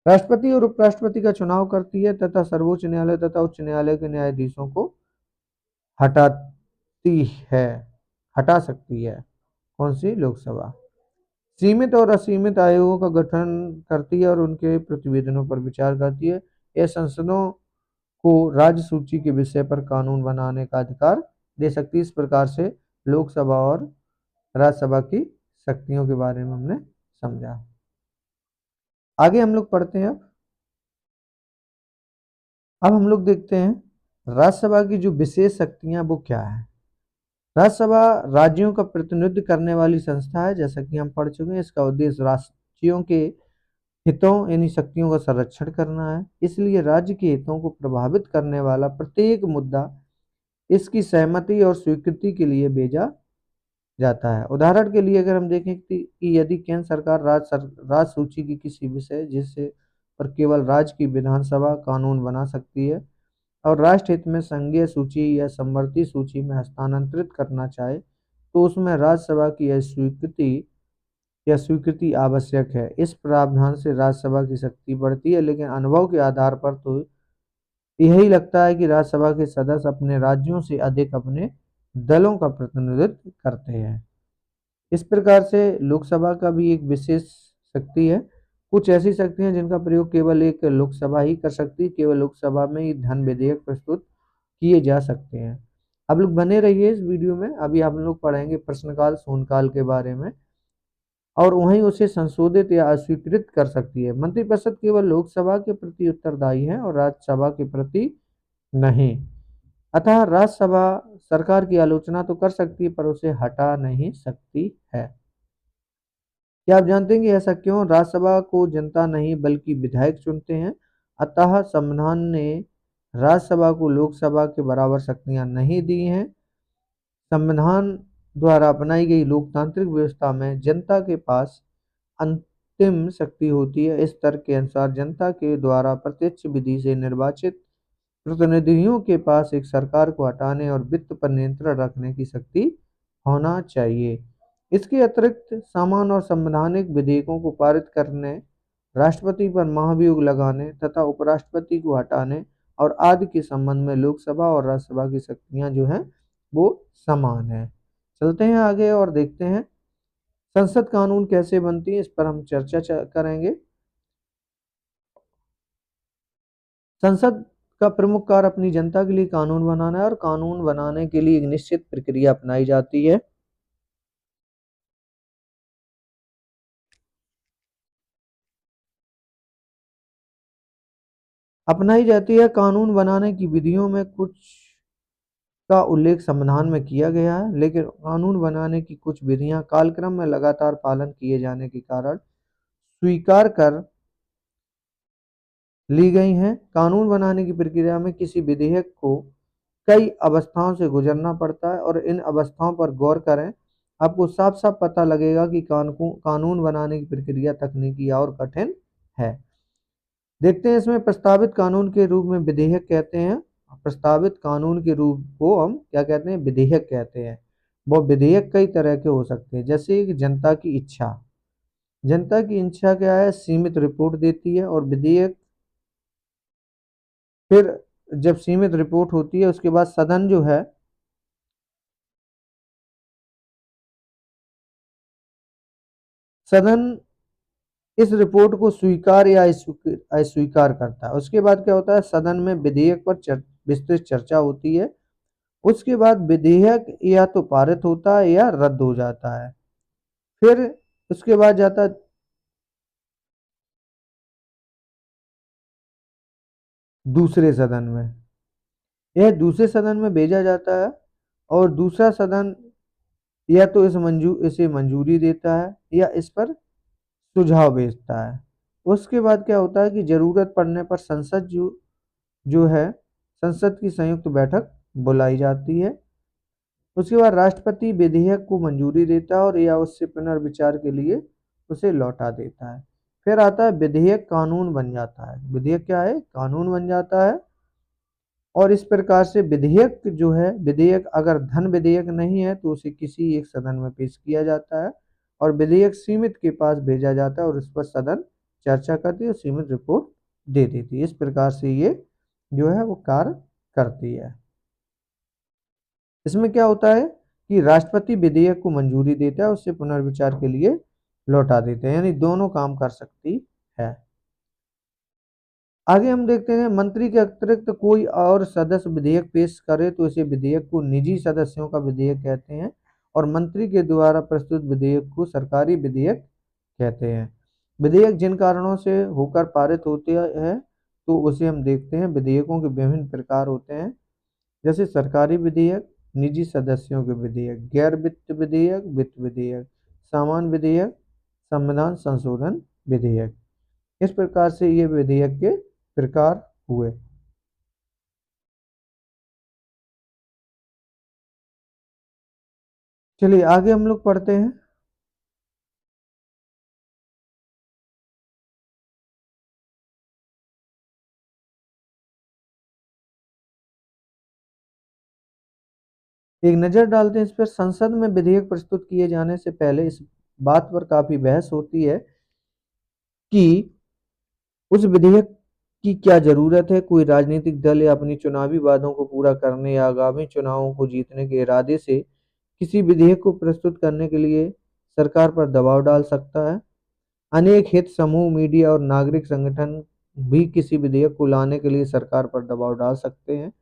A: राष्ट्रपति और उपराष्ट्रपति का चुनाव करती है तथा सर्वोच्च न्यायालय तथा उच्च न्यायालय के न्यायाधीशों को हटा सकती है। कौन सी? लोकसभा। सीमित और असीमित आयोगों का गठन करती है और उनके प्रतिवेदनों पर विचार करती है। यह संसदों को राज्य सूची के विषय पर कानून बनाने का अधिकार दे सकती है। इस प्रकार से लोकसभा और राज्यसभा की शक्तियों के बारे में हमने समझा। आगे हम लोग पढ़ते हैं। अब हम लोग देखते हैं राज्यसभा की जो विशेष शक्तियां वो क्या है। राज्यसभा राज्यों का प्रतिनिधित्व करने वाली संस्था है, जैसा कि हम पढ़ चुके हैं। इसका उद्देश्य राज्यों के हितों यानी शक्तियों का संरक्षण करना है। इसलिए राज्य के हितों को प्रभावित करने वाला प्रत्येक मुद्दा इसकी सहमति और स्वीकृति के लिए भेजा जाता है। उदाहरण के लिए अगर हम देखें कि यदि केंद्र सरकार राज्य सूची की किसी विषय जिससे पर केवल राज्य की विधानसभा कानून बना सकती है और राष्ट्र हित में संघीय सूची या समवर्ती सूची में हस्तांतरित करना चाहे तो उसमें राज्यसभा की स्वीकृति आवश्यक है। इस प्रावधान से राज्यसभा की शक्ति बढ़ती है, लेकिन अनुभव के आधार पर तो यही लगता है कि राज्यसभा के सदस्य अपने राज्यों से अधिक अपने दलों का प्रतिनिधित्व करते हैं। इस प्रकार से लोकसभा का भी एक विशेष शक्ति है। कुछ ऐसी शक्तियां जिनका प्रयोग केवल एक लोकसभा ही कर सकती है, केवल लोकसभा में ही धन विधेयक प्रस्तुत किए जा सकते हैं। आप लोग बने रहिए इस वीडियो में। अभी हम लोग पढ़ेंगे प्रश्नकाल शून्यकाल के बारे में और वहीं उसे संशोधित या अस्वीकृत कर सकती है। मंत्रिपरिषद केवल लोकसभा के प्रति उत्तरदायी है और राज्यसभा के प्रति नहीं। अतः राज्यसभा सरकार की आलोचना तो कर सकती है पर उसे हटा नहीं सकती है। क्या आप जानते हैं कि ऐसा क्यों? राज्यसभा को जनता नहीं बल्कि विधायक चुनते हैं। अतः संविधान ने राज्यसभा को लोकसभा के बराबर शक्तियां नहीं दी हैं। संविधान द्वारा अपनाई गई लोकतांत्रिक व्यवस्था में जनता के पास अंतिम शक्ति होती है। इस तर्क के अनुसार जनता के द्वारा प्रत्यक्ष विधि से निर्वाचित प्रतिनिधियों के पास एक सरकार को हटाने और वित्त पर नियंत्रण रखने की शक्ति होना चाहिए। इसके अतिरिक्त सामान्य और संवैधानिक विधेयकों को पारित करने, राष्ट्रपति पर महाभियोग लगाने तथा उपराष्ट्रपति को हटाने और आदि के संबंध में लोकसभा और राज्यसभा की शक्तियां जो हैं वो समान है। चलते हैं आगे और देखते हैं संसद कानून कैसे बनती है, इस पर हम चर्चा करेंगे। संसद का प्रमुख कार्य अपनी जनता के लिए कानून बनाना है और कानून बनाने के लिए एक निश्चित प्रक्रिया अपनाई जाती है। कानून बनाने की विधियों में कुछ का उल्लेख संविधान में किया गया है, लेकिन कानून बनाने की कुछ विधियां कालक्रम में लगातार पालन किए जाने के कारण स्वीकार कर ली गई हैं। कानून बनाने की प्रक्रिया में किसी विधेयक को कई अवस्थाओं से गुजरना पड़ता है और इन अवस्थाओं पर गौर करें, आपको साफ साफ पता लगेगा कि कानून बनाने की प्रक्रिया तकनीकी और कठिन है। देखते हैं इसमें प्रस्तावित कानून के रूप में विधेयक कहते हैं। प्रस्तावित कानून के रूप को हम क्या कहते हैं? विधेयक कहते हैं। वो विधेयक कई तरह के हो सकते हैं, जैसे कि जनता की इच्छा। जनता की इच्छा क्या है? सीमित रिपोर्ट देती है। और विधेयक फिर जब सीमित रिपोर्ट होती है उसके बाद सदन जो है सदन इस रिपोर्ट को स्वीकार या अस्वीकार करता है। उसके बाद क्या होता है? सदन में विधेयक पर विस्तृत चर्चा होती है। उसके बाद विधेयक या तो पारित होता है या रद्द हो जाता है। फिर उसके बाद जाता है दूसरे सदन में। यह दूसरे सदन में भेजा जाता है और दूसरा सदन या तो इसे मंजूरी देता है या इस पर सुझाव भेजता है। उसके बाद क्या होता है कि जरूरत पड़ने पर संसद जो है संसद की संयुक्त बैठक बुलाई जाती है। उसके बाद राष्ट्रपति विधेयक को मंजूरी देता है और या उससे पुनर्विचार के लिए उसे लौटा देता है। फिर आता है विधेयक कानून बन जाता है। विधेयक क्या है? कानून बन जाता है। और इस प्रकार से विधेयक जो है, विधेयक अगर धन विधेयक नहीं है तो उसे किसी एक सदन में पेश किया जाता है और विधेयक सीमित के पास भेजा जाता है और उस पर सदन चर्चा करती है और सीमित रिपोर्ट दे देती है। इस प्रकार से ये जो है वो कार्य करती है। इसमें क्या होता है कि राष्ट्रपति विधेयक को मंजूरी देता है, उससे पुनर्विचार के लिए लौटा देते हैं, यानी दोनों काम कर सकती है। आगे हम देखते हैं मंत्री के अतिरिक्त कोई और सदस्य विधेयक पेश करे तो इसे विधेयक को निजी सदस्यों का विधेयक कहते हैं और मंत्री के द्वारा प्रस्तुत विधेयक को सरकारी विधेयक कहते हैं। विधेयक जिन कारणों से होकर पारित होते हैं तो उसे हम देखते हैं। विधेयकों के विभिन्न प्रकार होते हैं, जैसे सरकारी विधेयक, निजी सदस्यों के विधेयक, गैर वित्त विधेयक, वित्त विधेयक, सामान्य विधेयक, संविधान संशोधन विधेयक। इस प्रकार से ये विधेयक के प्रकार हुए। चलिए आगे हम लोग पढ़ते हैं। एक नजर डालते हैं इस पर। संसद में विधेयक प्रस्तुत किए जाने से पहले इस बात पर काफी बहस होती है कि उस विधेयक की क्या जरूरत है। कोई राजनीतिक दल या अपनी चुनावी वादों को पूरा करने या आगामी चुनावों को जीतने के इरादे से किसी विधेयक को प्रस्तुत करने के लिए सरकार पर दबाव डाल सकता है। अनेक हित समूह, मीडिया और नागरिक संगठन भी किसी विधेयक को लाने के लिए सरकार पर दबाव डाल सकते हैं।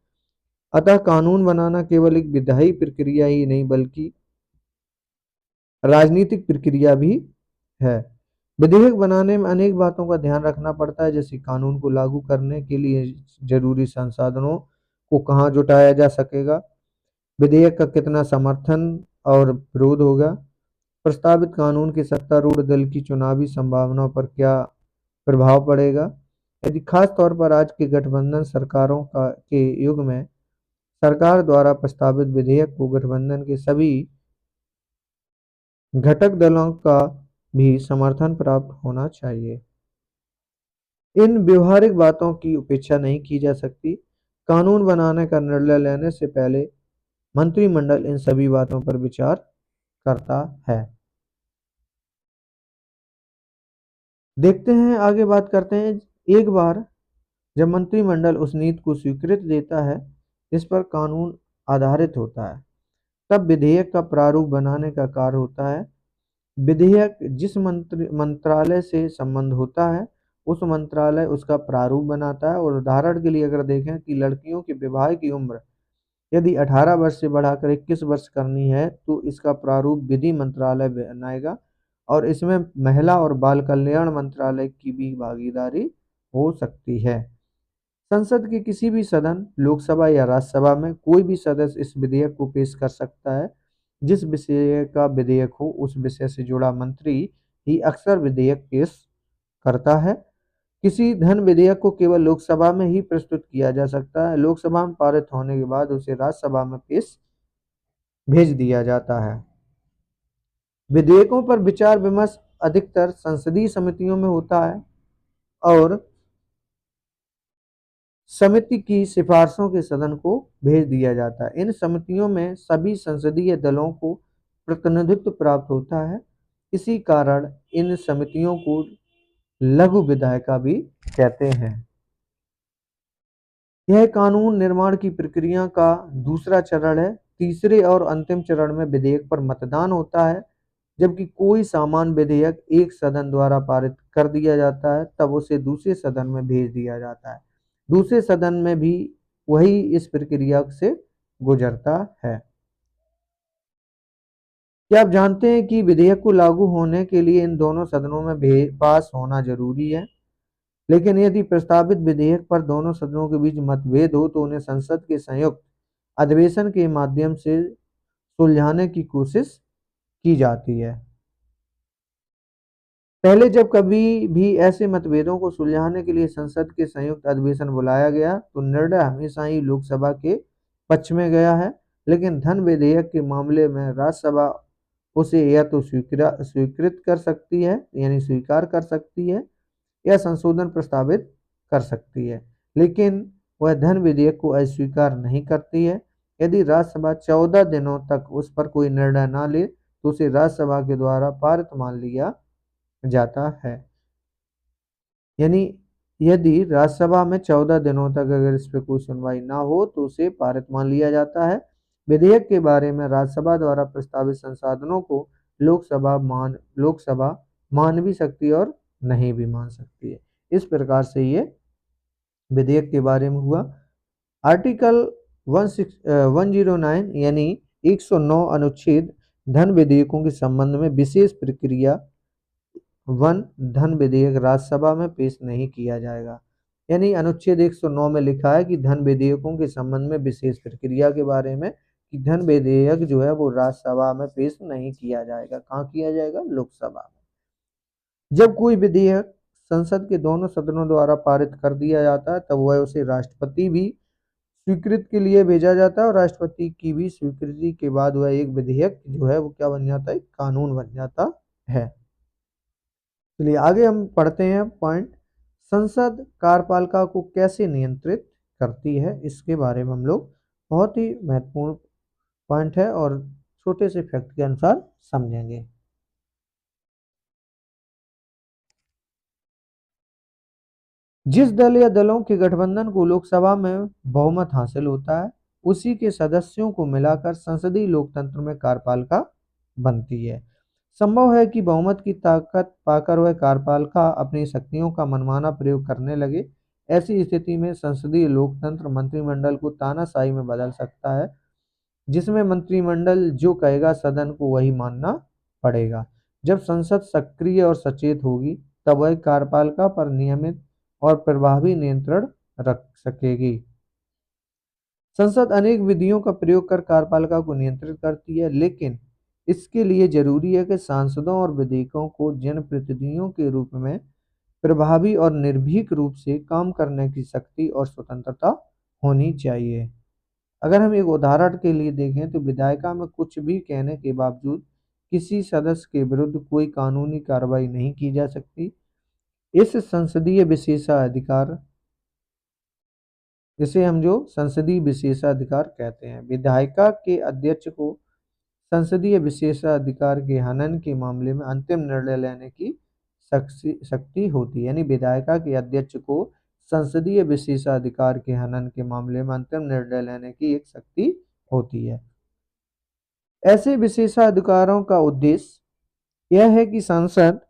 A: अतः कानून बनाना केवल एक विधायी प्रक्रिया ही नहीं बल्कि राजनीतिक प्रक्रिया भी है। विधेयक बनाने में अनेक बातों का ध्यान रखना पड़ता है, जैसे कानून को लागू करने के लिए जरूरी संसाधनों को कहाँ जुटाया जा सकेगा, विधेयक का कितना समर्थन और विरोध होगा, प्रस्तावित कानून के सत्तारूढ़ दल की चुनावी संभावनाओं पर क्या प्रभाव पड़ेगा। यदि खास तौर पर आज के गठबंधन सरकारों के युग में सरकार द्वारा प्रस्तावित विधेयक को गठबंधन के सभी घटक दलों का भी समर्थन प्राप्त होना चाहिए। इन व्यवहारिक बातों की उपेक्षा नहीं की जा सकती। कानून बनाने का निर्णय लेने से पहले मंत्रिमंडल इन सभी बातों पर विचार करता है। देखते हैं, आगे बात करते हैं। एक बार जब मंत्रिमंडल उस नीति को स्वीकृति देता है जिस पर कानून आधारित होता है, तब विधेयक का प्रारूप बनाने का कार्य होता है। विधेयक जिस मंत्रालय से संबंध होता है उस मंत्रालय उसका प्रारूप बनाता है। और उदाहरण के लिए अगर देखें कि लड़कियों के विवाह की उम्र यदि 18 वर्ष से बढ़ाकर 21 वर्ष करनी है तो इसका प्रारूप विधि मंत्रालय बनाएगा और इसमें महिला और बाल कल्याण मंत्रालय की भी भागीदारी हो सकती है। संसद के किसी भी सदन, लोकसभा या राज्यसभा में कोई भी सदस्य इस विधेयक को पेश कर सकता है। जिस विषय का विधेयक हो उस विषय से जुड़ा मंत्री ही अक्सर विधेयक पेश करता है। किसी धन विधेयक को केवल लोकसभा में ही प्रस्तुत किया जा सकता है। लोकसभा में पारित होने के बाद उसे राज्यसभा में भेज दिया जाता है। विधेयकों पर विचार विमर्श अधिकतर संसदीय समितियों में होता है और समिति की सिफारिशों के सदन को भेज दिया जाता है। इन समितियों में सभी संसदीय दलों को प्रतिनिधित्व प्राप्त होता है। इसी कारण इन समितियों को लघु विधायिका भी कहते हैं। यह कानून निर्माण की प्रक्रिया का दूसरा चरण है। तीसरे और अंतिम चरण में विधेयक पर मतदान होता है। जबकि कोई सामान्य विधेयक एक सदन द्वारा पारित कर दिया जाता है, तब उसे दूसरे सदन में भेज दिया जाता है। दूसरे सदन में भी वही इस प्रक्रिया से गुजरता है। क्या आप जानते हैं कि विधेयक को लागू होने के लिए इन दोनों सदनों में पास होना जरूरी है? लेकिन यदि प्रस्तावित विधेयक पर दोनों सदनों के बीच मतभेद हो तो उन्हें संसद के संयुक्त अधिवेशन के माध्यम से सुलझाने की कोशिश की जाती है। पहले जब कभी भी ऐसे मतभेदों को सुलझाने के लिए संसद के संयुक्त अधिवेशन बुलाया गया तो निर्णय हमेशा ही लोकसभा के पक्ष में गया है। लेकिन धन विधेयक के मामले में राज्यसभा उसे या तो स्वीकृत कर सकती है, यानी स्वीकार कर सकती है, या संशोधन प्रस्तावित कर सकती है। लेकिन वह धन विधेयक को अस्वीकार नहीं करती है। यदि राज्यसभा 14 दिनों तक उस पर कोई निर्णय न ले तो उसे राज्यसभा के द्वारा पारित मान लिया जाता है। यानी यदि राज्यसभा में 14 दिनों तक अगर इस पर कोई सुनवाई ना हो तो उसे पारित मान लिया जाता है। विधेयक के बारे में राज्यसभा द्वारा प्रस्तावित संसाधनों को लोकसभा मान भी सकती है और नहीं भी मान सकती है। इस प्रकार से ये विधेयक के बारे में हुआ। आर्टिकल 109 यानी 109 अनुच्छेद धन विधेयकों के संबंध में विशेष प्रक्रिया 1 धन विधेयक राज्यसभा में पेश नहीं किया जाएगा। यानी अनुच्छेद 109 में लिखा है कि धन विधेयकों के संबंध में विशेष प्रक्रिया के बारे में कि धन विधेयक जो है वो राज्यसभा में पेश नहीं किया जाएगा। कहाँ किया जाएगा? लोकसभा में। जब कोई विधेयक संसद के दोनों सदनों द्वारा पारित कर दिया जाता है तब वह उसे राष्ट्रपति भी स्वीकृति के लिए भेजा जाता है और राष्ट्रपति की भी स्वीकृति के बाद वह एक विधेयक जो है वो क्या बन जाता है? कानून बन जाता है। चलिए आगे हम पढ़ते हैं पॉइंट। संसद कार्यपालिका को कैसे नियंत्रित करती है, इसके बारे में हम लोग बहुत ही महत्वपूर्ण पॉइंट है और छोटे से फैक्ट के अनुसार समझेंगे। जिस दल या दलों के गठबंधन को लोकसभा में बहुमत हासिल होता है उसी के सदस्यों को मिलाकर संसदीय लोकतंत्र में कार्यपालिका बनती है। संभव है कि बहुमत की ताकत पाकर वह कार्यपालिका अपनी शक्तियों का मनमाना प्रयोग करने लगे। ऐसी स्थिति में संसदीय लोकतंत्र मंत्रिमंडल को तानाशाही में बदल सकता है, जिसमें मंत्रिमंडल जो कहेगा सदन को वही मानना पड़ेगा। जब संसद सक्रिय और सचेत होगी तब वह कार्यपालिका पर नियमित और प्रभावी नियंत्रण रख सकेगी। संसद अनेक विधियों का प्रयोग कर कार्यपालिका को नियंत्रित करती है, लेकिन इसके लिए जरूरी है कि सांसदों और विधेयकों को जनप्रतिनिधियों के रूप में प्रभावी और निर्भीक रूप से काम करने की शक्ति और स्वतंत्रता होनी चाहिए। अगर हम एक उदाहरण के लिए देखें तो विधायिका में कुछ भी कहने के बावजूद किसी सदस्य के विरुद्ध कोई कानूनी कार्रवाई नहीं की जा सकती। इस संसदीय विशेषाधिकार इसे हम जो संसदीय विशेषाधिकार कहते हैं। विधायिका के अध्यक्ष को संसदीय विशेषाधिकार के हनन के मामले में अंतिम निर्णय लेने की शक्ति होती है। यानी विधायिका के अध्यक्ष को संसदीय विशेषाधिकार के हनन के मामले में अंतिम निर्णय लेने की एक शक्ति होती है। ऐसे विशेषाधिकारों का उद्देश्य यह है कि सांसद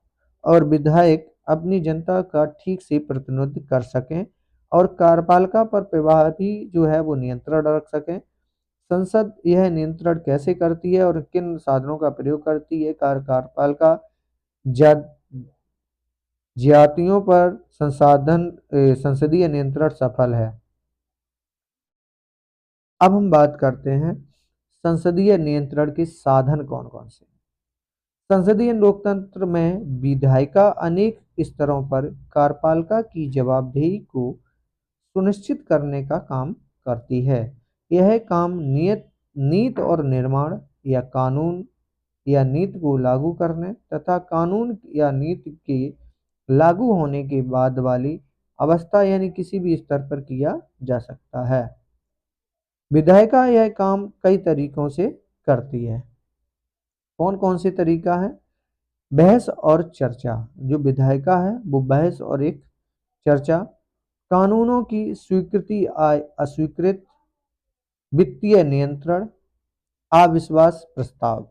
A: और विधायक अपनी जनता का ठीक से प्रतिनिधित्व कर सकें और कार्यपालिका पर प्रभावी जो है वो नियंत्रण रख सकें। संसद यह नियंत्रण कैसे करती है और किन साधनों का प्रयोग करती है? कार्यपालिका ज्यादतियों पर संसदीय नियंत्रण सफल है। अब हम बात करते हैं संसदीय नियंत्रण के साधन कौन कौन से। संसदीय लोकतंत्र में विधायिका अनेक स्तरों पर कार्यपालिका की जवाबदेही को सुनिश्चित करने का काम करती है। यह काम नीति और निर्माण या कानून या नीति को लागू करने तथा कानून या नीति के लागू होने के बाद वाली अवस्था यानी किसी भी स्तर पर किया जा सकता है। विधायिका यह काम कई तरीकों से करती है। कौन कौन से तरीका है? बहस और चर्चा। जो विधायिका है वो बहस और एक चर्चा, कानूनों की स्वीकृति अस्वीकृत, वित्तीय नियंत्रण, अविश्वास प्रस्ताव,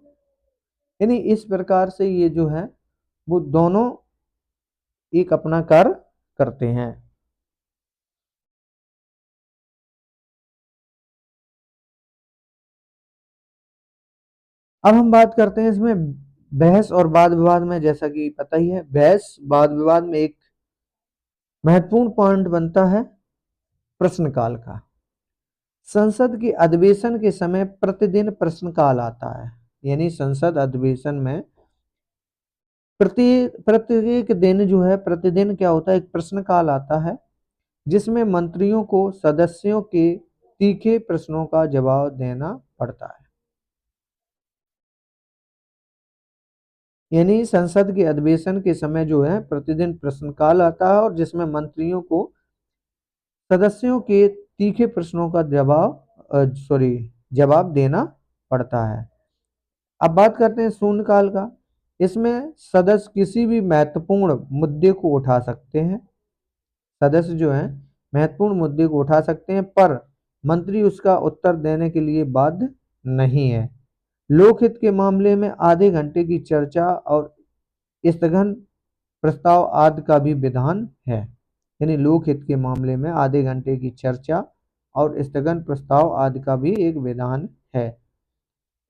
A: यानी इस प्रकार से ये जो है वो दोनों एक अपना कार्य करते हैं। अब हम बात करते हैं इसमें बहस और वाद विवाद में। जैसा कि पता ही है, बहस वाद विवाद में एक महत्वपूर्ण पॉइंट बनता है प्रश्नकाल का। संसद के अधिवेशन के समय प्रतिदिन प्रश्नकाल आता है, यानी संसद अधिवेशन में प्रत्येक दिन जो है, प्रतिदिन क्या होता है, एक प्रश्नकाल आता है जिसमें मंत्रियों को सदस्यों के तीखे प्रश्नों का जवाब देना पड़ता है। यानी संसद के अधिवेशन के समय जो है प्रतिदिन प्रश्नकाल आता है और जिसमें मंत्रियों को सदस्यों के तीखे प्रश्नों का जवाब देना पड़ता है। अब बात करते हैं शून्यकाल का। इसमें सदस्य किसी भी महत्वपूर्ण मुद्दे को उठा सकते हैं। सदस्य जो हैं महत्वपूर्ण मुद्दे को उठा सकते हैं, पर मंत्री उसका उत्तर देने के लिए बाध्य नहीं है। लोकहित के मामले में आधे घंटे की चर्चा और स्थगन प्रस्ताव आदि का भी विधान है। यानी लोकहित के मामले में आधे घंटे की चर्चा और स्थगन प्रस्ताव आदि का भी एक विधान है।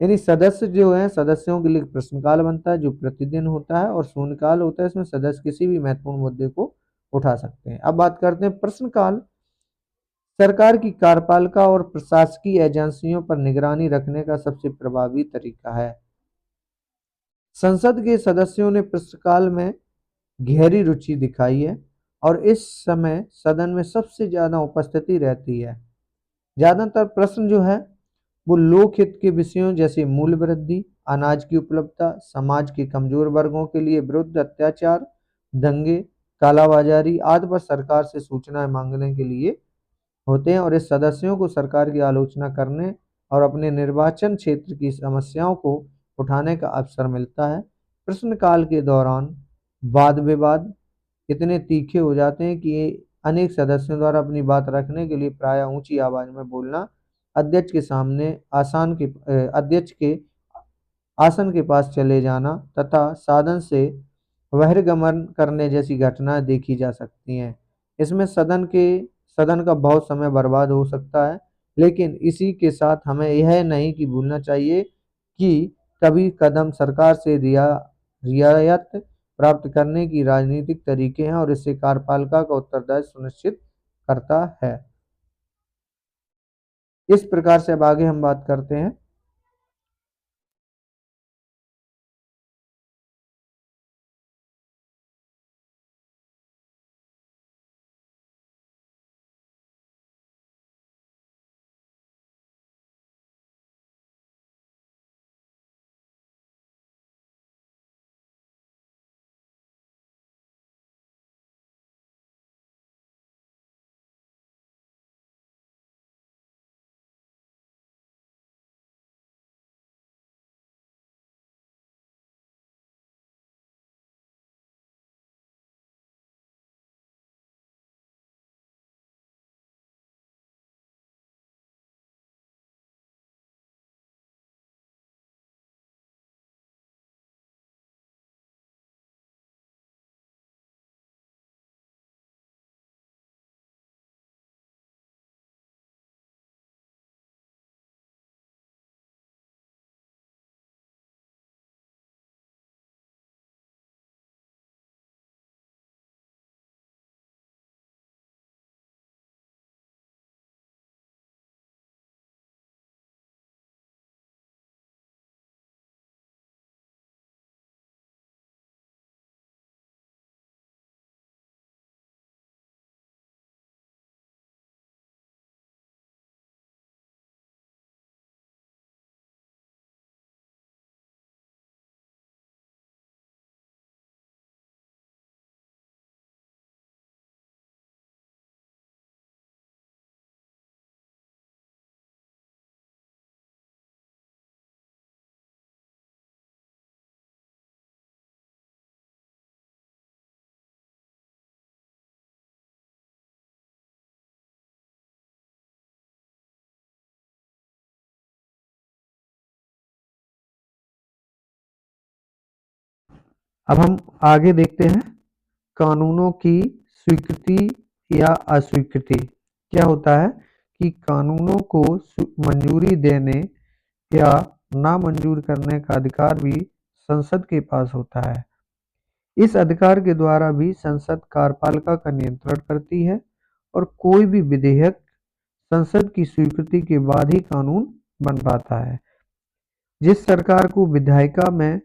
A: यानी सदस्य जो है, सदस्यों के लिए प्रश्नकाल बनता है जो प्रतिदिन होता है, और शून्यकाल होता है, इसमें सदस्य किसी भी महत्वपूर्ण मुद्दे को उठा सकते हैं। अब बात करते हैं प्रश्नकाल। सरकार की कार्यपालिका और प्रशासकीय एजेंसियों पर निगरानी रखने का सबसे प्रभावी तरीका है। संसद के सदस्यों ने प्रश्नकाल में गहरी रुचि दिखाई है और इस समय सदन में सबसे ज्यादा उपस्थिति रहती है। ज्यादातर प्रश्न जो है वो लोकहित के विषयों जैसे मूल्य वृद्धि, अनाज की उपलब्धता, समाज के कमजोर वर्गों के लिए विरुद्ध अत्याचार, दंगे, कालाबाजारी आदि पर सरकार से सूचनाएं मांगने के लिए होते हैं, और इस सदस्यों को सरकार की आलोचना करने और अपने निर्वाचन क्षेत्र की समस्याओं को उठाने का अवसर मिलता है। प्रश्नकाल के दौरान वाद विवाद इतने तीखे हो जाते हैं कि अनेक सदस्यों द्वारा अपनी बात रखने के लिए प्रायः ऊंची आवाज में बोलना, अध्यक्ष के सामने अध्यक्ष के आसन के पास चले जाना तथा साधन से बहिर्गमन करने जैसी घटनाएं देखी जा सकती हैं। इसमें सदन का बहुत समय बर्बाद हो सकता है, लेकिन इसी के साथ हमें यह नहीं कि भूलना चाहिए कि कभी कदम सरकार से रियायत प्राप्त करने की राजनीतिक तरीके हैं और इससे कार्यपालिका का उत्तरदायित्व सुनिश्चित करता है। इस प्रकार से अब आगे हम बात करते हैं अब हम आगे देखते हैं कानूनों की स्वीकृति या अस्वीकृति। क्या होता है कि कानूनों को मंजूरी देने या नामंजूर करने का अधिकार भी संसद के पास होता है। इस अधिकार के द्वारा भी संसद कार्यपालिका का नियंत्रण करती है और कोई भी विधेयक संसद की स्वीकृति के बाद ही कानून बन पाता है। जिस सरकार को विधायिका में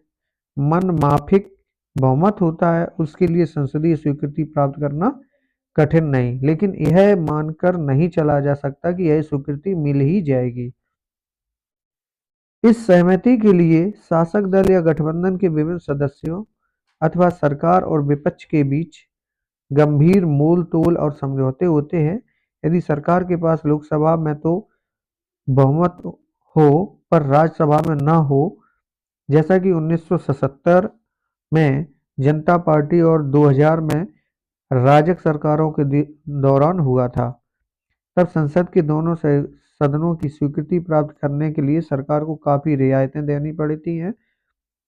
A: मनमाफिक बहुमत होता है उसके लिए संसदीय स्वीकृति प्राप्त करना कठिन नहीं, लेकिन यह मानकर नहीं चला जा सकता कि यह स्वीकृति मिल ही जाएगी। इस सहमति के लिए शासक दल या गठबंधन के विभिन्न सदस्यों अथवा सरकार और विपक्ष के बीच गंभीर मोल तोल और समझौते होते हैं। यदि सरकार के पास लोकसभा में तो बहुमत हो पर राज्यसभा में न हो, जैसा कि 1977 में जनता पार्टी और 2000 में राजग सरकारों के दौरान हुआ था, तब संसद के दोनों सदनों की स्वीकृति प्राप्त करने के लिए सरकार को काफ़ी रियायतें देनी पड़ती हैं।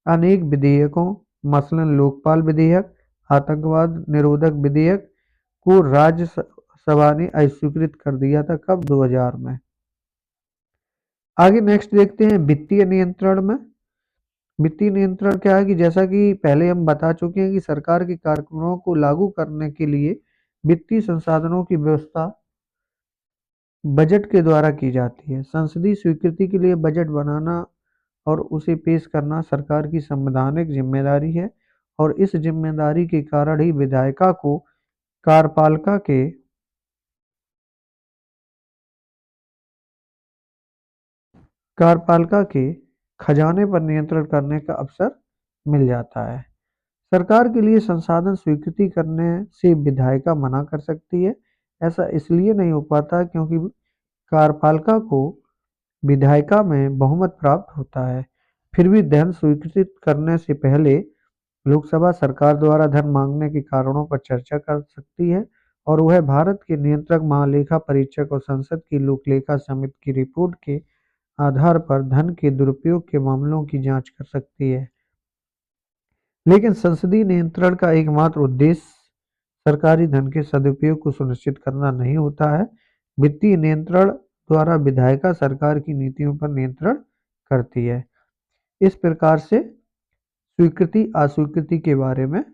A: अनेक विधेयकों मसलन लोकपाल विधेयक, आतंकवाद निरोधक विधेयक को राज्यसभा ने अस्वीकृत कर दिया था। कब? 2000 में। आगे नेक्स्ट देखते हैं वित्तीय नियंत्रण में। वित्तीय नियंत्रण क्या है कि जैसा कि पहले हम बता चुके हैं कि सरकार के कार्यक्रमों को लागू करने के लिए वित्तीय संसाधनों की व्यवस्था बजट के द्वारा की जाती है। संसदीय स्वीकृति के लिए बजट बनाना और उसे पेश करना सरकार की संवैधानिक जिम्मेदारी है और इस जिम्मेदारी के कारण ही विधायिका को कार्यपालिका के खजाने पर नियंत्रण करने का अवसर मिल जाता है। सरकार के लिए संसाधन स्वीकृति करने से विधायिका मना कर सकती है। ऐसा इसलिए नहीं हो पाता क्योंकि कार्यपालिका को विधायिका में बहुमत प्राप्त होता है। फिर भी धन स्वीकृत करने से पहले लोकसभा सरकार द्वारा धन मांगने के कारणों पर चर्चा कर सकती है और वह भारत के नियंत्रक महालेखा परीक्षक और संसद की लोकलेखा समिति की रिपोर्ट के आधार पर धन के दुरुपयोग के मामलों की जांच कर सकती है। लेकिन संसदीय नियंत्रण का एकमात्र उद्देश्य सरकारी धन के सदुपयोग को सुनिश्चित करना नहीं होता है। वित्तीय नियंत्रण द्वारा विधायिका सरकार की नीतियों पर नियंत्रण करती है। इस प्रकार से स्वीकृति अस्वीकृति के बारे में।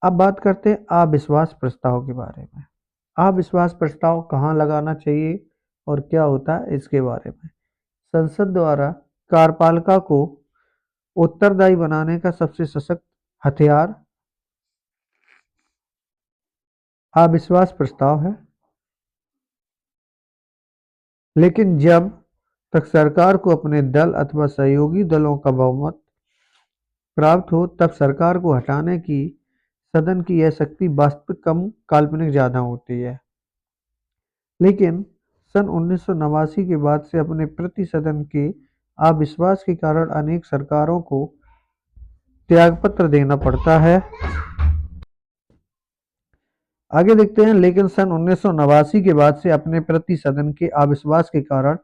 A: अब बात करते हैं अविश्वास प्रस्ताव के बारे में। अविश्वास प्रस्ताव कहाँ लगाना चाहिए और क्या होता है इसके बारे में। संसद द्वारा कार्यपालिका को उत्तरदायी बनाने का सबसे सशक्त हथियार अविश्वास प्रस्ताव है, लेकिन जब तक सरकार को अपने दल अथवा सहयोगी दलों का बहुमत प्राप्त हो तब सरकार को हटाने की सदन की यह शक्ति वास्तविक कम काल्पनिक ज़्यादा होती है। लेकिन सन 1989 के बाद से अपने प्रति सदन के अविश्वास के कारण अनेक सरकारों को त्यागपत्र देना पड़ता है। आगे देखते हैं। लेकिन सन 1989 के बाद से अपने प्रति सदन के अविश्वास के कारण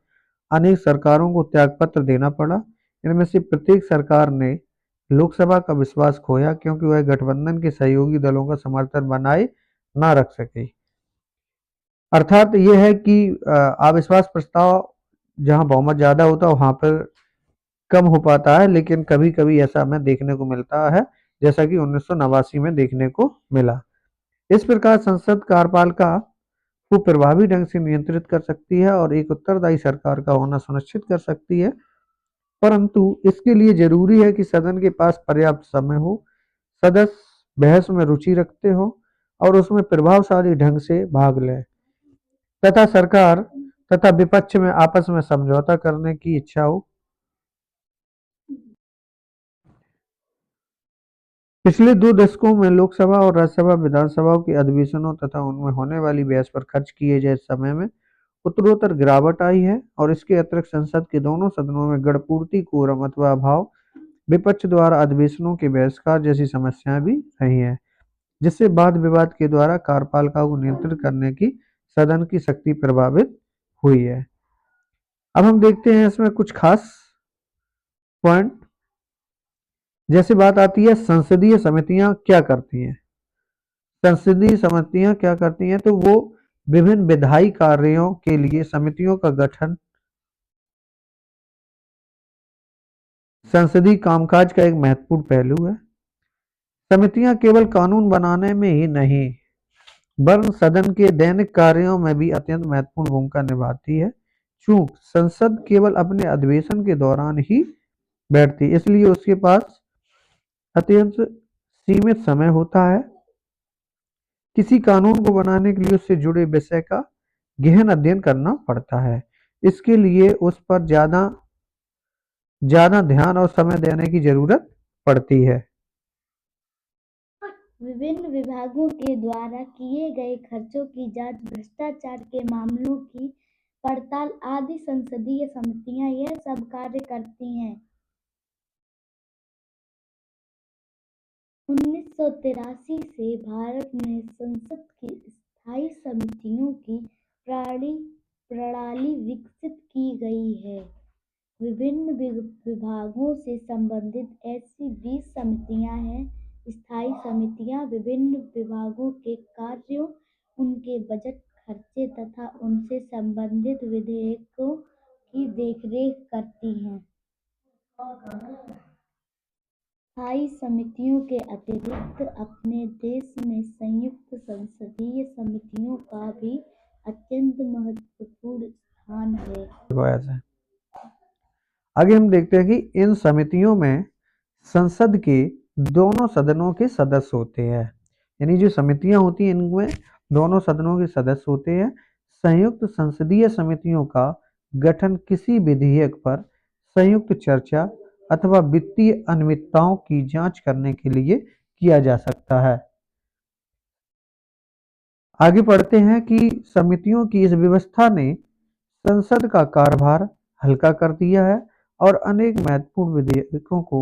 A: अनेक सरकारों को त्यागपत्र देना पड़ा। इनमें से प्रत्येक सरकार ने लोकसभा का विश्वास खोया क्योंकि वह गठबंधन के सहयोगी दलों का समर्थन बनाए ना रख सके। अर्थात यह है कि अविश्वास प्रस्ताव जहां बहुमत ज्यादा होता है वहां पर कम हो पाता है, लेकिन कभी कभी ऐसा हमें देखने को मिलता है जैसा कि 1989 में देखने को मिला। इस प्रकार संसद कार्यपालिका को प्रभावी ढंग से नियंत्रित कर सकती है और एक उत्तरदायी सरकार का होना सुनिश्चित कर सकती है, परंतु इसके लिए जरूरी है कि सदन के पास पर्याप्त समय हो, सदस्य बहस में रुचि रखते हो और उसमें प्रभावशाली ढंग से भाग लें तथा सरकार तथा विपक्ष में आपस में समझौता करने की इच्छा हो। पिछले 2 दशकों में लोकसभा और राज्यसभा विधानसभाओं के अधिवेशनों तथा उनमें होने वाली बहस पर खर्च किए गए समय में उत्तरोत्तर गिरावट आई है और इसके अतिरिक्त संसद के दोनों सदनों में गणपूर्ति कोरम अथवा अभाव, विपक्ष द्वारा अधिवेशनों के बहिष्कार जैसी समस्याएं भी रही हैं, जिससे वाद विवाद के द्वारा कार्यपालिका को नियंत्रित करने की सदन की शक्ति प्रभावित हुई है। अब हम देखते हैं इसमें कुछ खास पॉइंट। जैसे बात आती है संसदीय समितियां क्या करती हैं। संसदीय समितियां क्या करती हैं, तो वो विभिन्न विधायी कार्यों के लिए समितियों का गठन संसदीय कामकाज का एक महत्वपूर्ण पहलू है। समितियां केवल कानून बनाने में ही नहीं, वरन सदन के दैनिक कार्यों में भी अत्यंत महत्वपूर्ण भूमिका निभाती है। चूंकि संसद केवल अपने अधिवेशन के दौरान ही बैठती, इसलिए उसके पास अत्यंत सीमित समय होता है। किसी कानून को बनाने के लिए उससे जुड़े विषय का गहन अध्ययन करना पड़ता है। इसके लिए उस पर ज्यादा ज्यादा ध्यान और समय देने की जरूरत पड़ती है।
B: विभिन्न विभागों के द्वारा किए गए खर्चों की जांच, भ्रष्टाचार के मामलों की पड़ताल आदि संसदीय समितियां यह सब कार्य करती हैं। 1983 से भारत में संसद की स्थायी समितियों की प्रणाली विकसित की गई है। विभिन्न विभागों से संबंधित ऐसी 20 समितियां हैं। स्थायी समितियां विभिन्न विभागों के कार्यों, उनके बजट खर्चे तथा उनसे संबंधित विधेयकों की देखरेख करती हैं। स्थायी समितियों के अतिरिक्त अपने देश में संयुक्त संसदीय समितियों का भी अत्यंत महत्वपूर्ण स्थान है।
A: आगे हम देखते हैं कि इन समितियों में संसद के दोनों सदनों के सदस्य होते हैं। यानी जो समितियां होती हैं इनमें दोनों सदनों के सदस्य होते हैं। संयुक्त संसदीय समितियों का गठन किसी विधेयक पर संयुक्त चर्चा अथवा वित्तीय अनियमितताओं की जांच करने के लिए किया जा सकता है। आगे पढ़ते हैं कि समितियों की इस व्यवस्था ने संसद का कार्यभार हल्का कर दिया है और अनेक महत्वपूर्ण विधेयकों को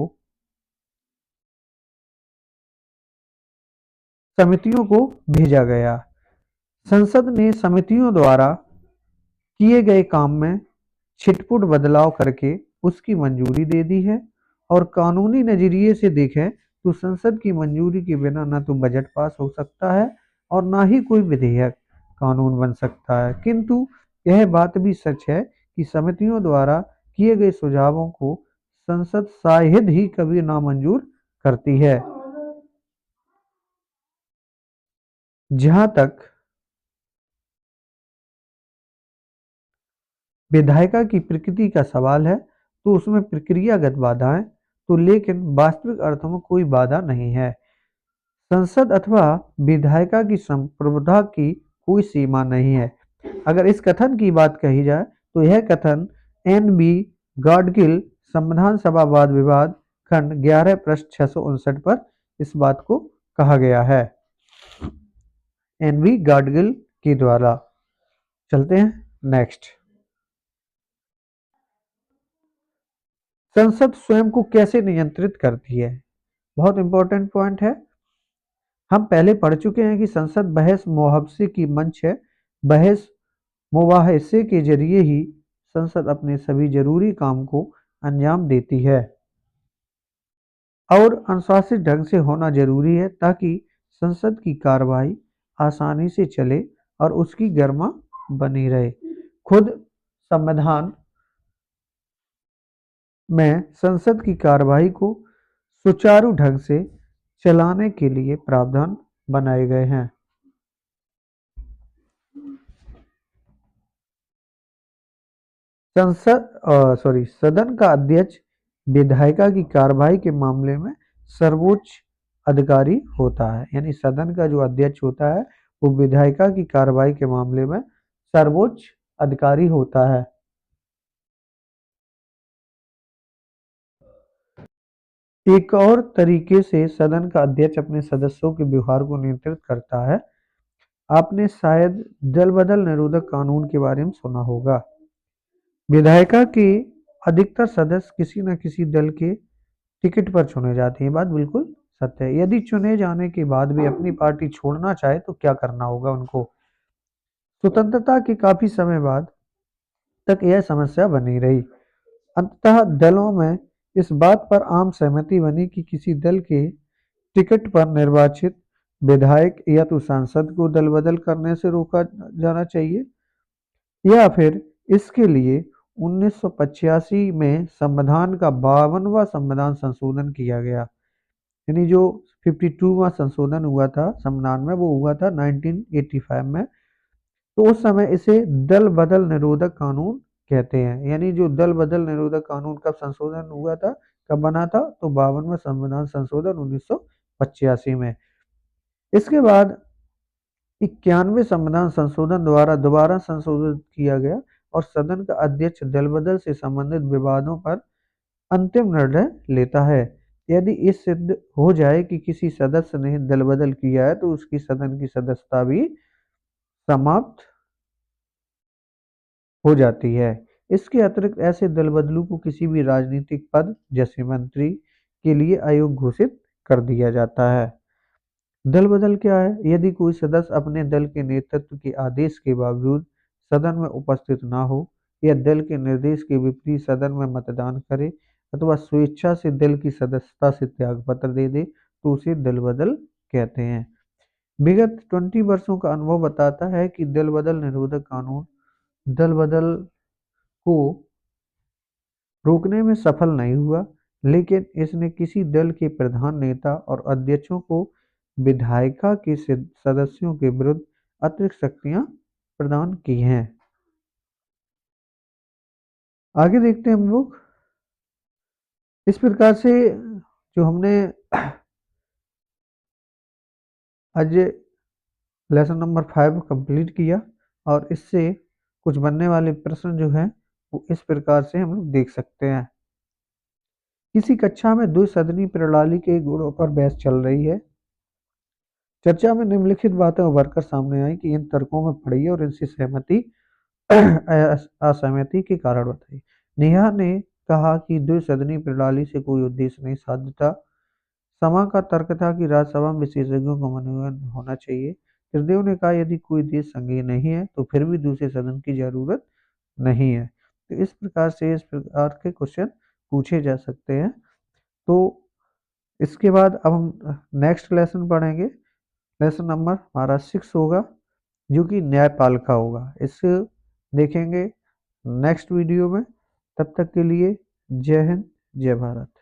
A: समितियों को भेजा गया। संसद ने समितियों द्वारा किए गए काम में छिटपुट बदलाव करके उसकी मंजूरी दे दी है। और कानूनी नजरिए से देखें तो संसद की मंजूरी के बिना न तो बजट पास हो सकता है और ना ही कोई विधेयक कानून बन सकता है। किंतु यह बात भी सच है कि समितियों द्वारा किए गए सुझावों को संसद शायद ही कभी नामंजूर करती है। जहां तक विधायिका की प्रकृति का सवाल है तो उसमें प्रक्रियागत बाधाएं तो लेकिन वास्तविक अर्थों में कोई बाधा नहीं है। संसद अथवा विधायिका की संप्रभुता की कोई सीमा नहीं है। अगर इस कथन की बात कही जाए तो यह कथन एन.बी. गॉडगिल संविधान सभा वाद विवाद खंड 11 पृष्ठ 659 पर इस बात को कहा गया है। एन.बी. गॉडगिल के द्वारा। चलते हैं नेक्स्ट। संसद स्वयं को कैसे नियंत्रित करती है, बहुत इंपॉर्टेंट पॉइंट है। हम पहले पढ़ चुके हैं कि संसद बहस मुहावजे की मंच है। बहस मुबाहिसे के जरिए ही संसद अपने सभी जरूरी काम को अंजाम देती है और अनुशासित ढंग से होना जरूरी है ताकि संसद की कार्रवाई आसानी से चले और उसकी गरिमा बनी रहे। खुद संविधान में संसद की कार्यवाही को सुचारू ढंग से चलाने के लिए प्रावधान बनाए गए हैं। सदन का अध्यक्ष विधायिका की कार्यवाही के मामले में सर्वोच्च अधिकारी होता है। यानी सदन का जो अध्यक्ष होता है वो विधायिका की कार्यवाही के मामले में सर्वोच्च अधिकारी होता है। एक और तरीके से सदन का अध्यक्ष अपने सदस्यों के व्यवहार को नियंत्रित करता है। आपने शायद दल बदल निरोधक कानून के बारे में सुना होगा। विधायिका के अधिकतर सदस्य किसी न किसी दल के टिकट पर चुने जाते हैं। बात बिल्कुल सत्य है। यदि चुने जाने के बाद भी अपनी पार्टी छोड़ना चाहे तो क्या करना होगा उनको। स्वतंत्रता के काफी समय बाद तक यह समस्या बनी रही। अंततः दलों में इस बात पर आम सहमति बनी कि किसी दल के टिकट पर निर्वाचित विधायक या तो सांसद को दल बदल करने से रोका जाना चाहिए, या फिर इसके लिए 1985 में संविधान का 52वां संविधान संशोधन किया गया। यानी जो 52वां संशोधन हुआ था संविधान में, वो हुआ था 1985 में। तो उस समय इसे दल बदल निरोधक कानून कहते हैं। यानी जो दल बदल निरोधक कानून कब संशोधन हुआ था, कब बना था, तो 52वां संविधान संशोधन 1985 में। इसके बाद 91 संविधान संशोधन द्वारा दोबारा संशोधित किया गया और सदन का अध्यक्ष दल बदल से संबंधित विवादों पर अंतिम निर्णय लेता है। यदि ये सिद्ध हो जाए कि किसी सदस्य ने दल बदल किया है, तो उसकी सदन की सदस्यता भी समाप्त हो जाती है। इसके अतिरिक्त ऐसे दल बदलू को किसी भी राजनीतिक पद जैसे मंत्री के लिए अयोग्य घोषित कर दिया जाता है। दल बदल क्या है? यदि कोई सदस्य अपने दल के नेतृत्व के आदेश के बावजूद सदन में उपस्थित ना हो, या दल के निर्देश के विपरीत सदन में मतदान करे, अथवा स्वेच्छा से दल की सदस्यता से त्यागपत्र दे दे, तो उसे दल बदल कहते हैं। विगत 20 वर्षों का अनुभव बताता है कि दल बदल निरोधक कानून दल बदल को रोकने में सफल नहीं हुआ, लेकिन इसने किसी दल के प्रधान नेता और अध्यक्षों को विधायिका के सदस्यों के विरुद्ध अतिरिक्त शक्तियां प्रदान की हैं। आगे देखते हैं हम लोग। इस प्रकार से जो हमने आज लेसन नंबर 5 कंप्लीट किया, और इससे कुछ बनने वाले प्रश्न जो हैं वो इस प्रकार से हम लोग देख सकते हैं। किसी कक्षा में द्विसदनी प्रणाली के गुणों पर बहस चल रही है। चर्चा में निम्नलिखित बातें उभरकर सामने आई कि इन तर्कों में पड़ी और इनसे सहमति असहमति के कारण बताई। नेहा ने कहा कि द्विसदनी प्रणाली से कोई उद्देश्य नहीं साधता। समा का तर्क था कि राज्यसभा में विशेषज्ञों का मनोनयन होना चाहिए। त्रिदेव ने कहा यदि कोई देश संघीय नहीं है तो फिर भी दूसरे सदन की जरूरत नहीं है। तो इस प्रकार से इस प्रकार के क्वेश्चन पूछे जा सकते हैं। तो इसके बाद अब हम नेक्स्ट लेसन पढ़ेंगे। लेसन नंबर हमारा 6 होगा, जो कि न्यायपालिका होगा। इसे देखेंगे नेक्स्ट वीडियो में। तब तक के लिए जय हिंद, जय भारत।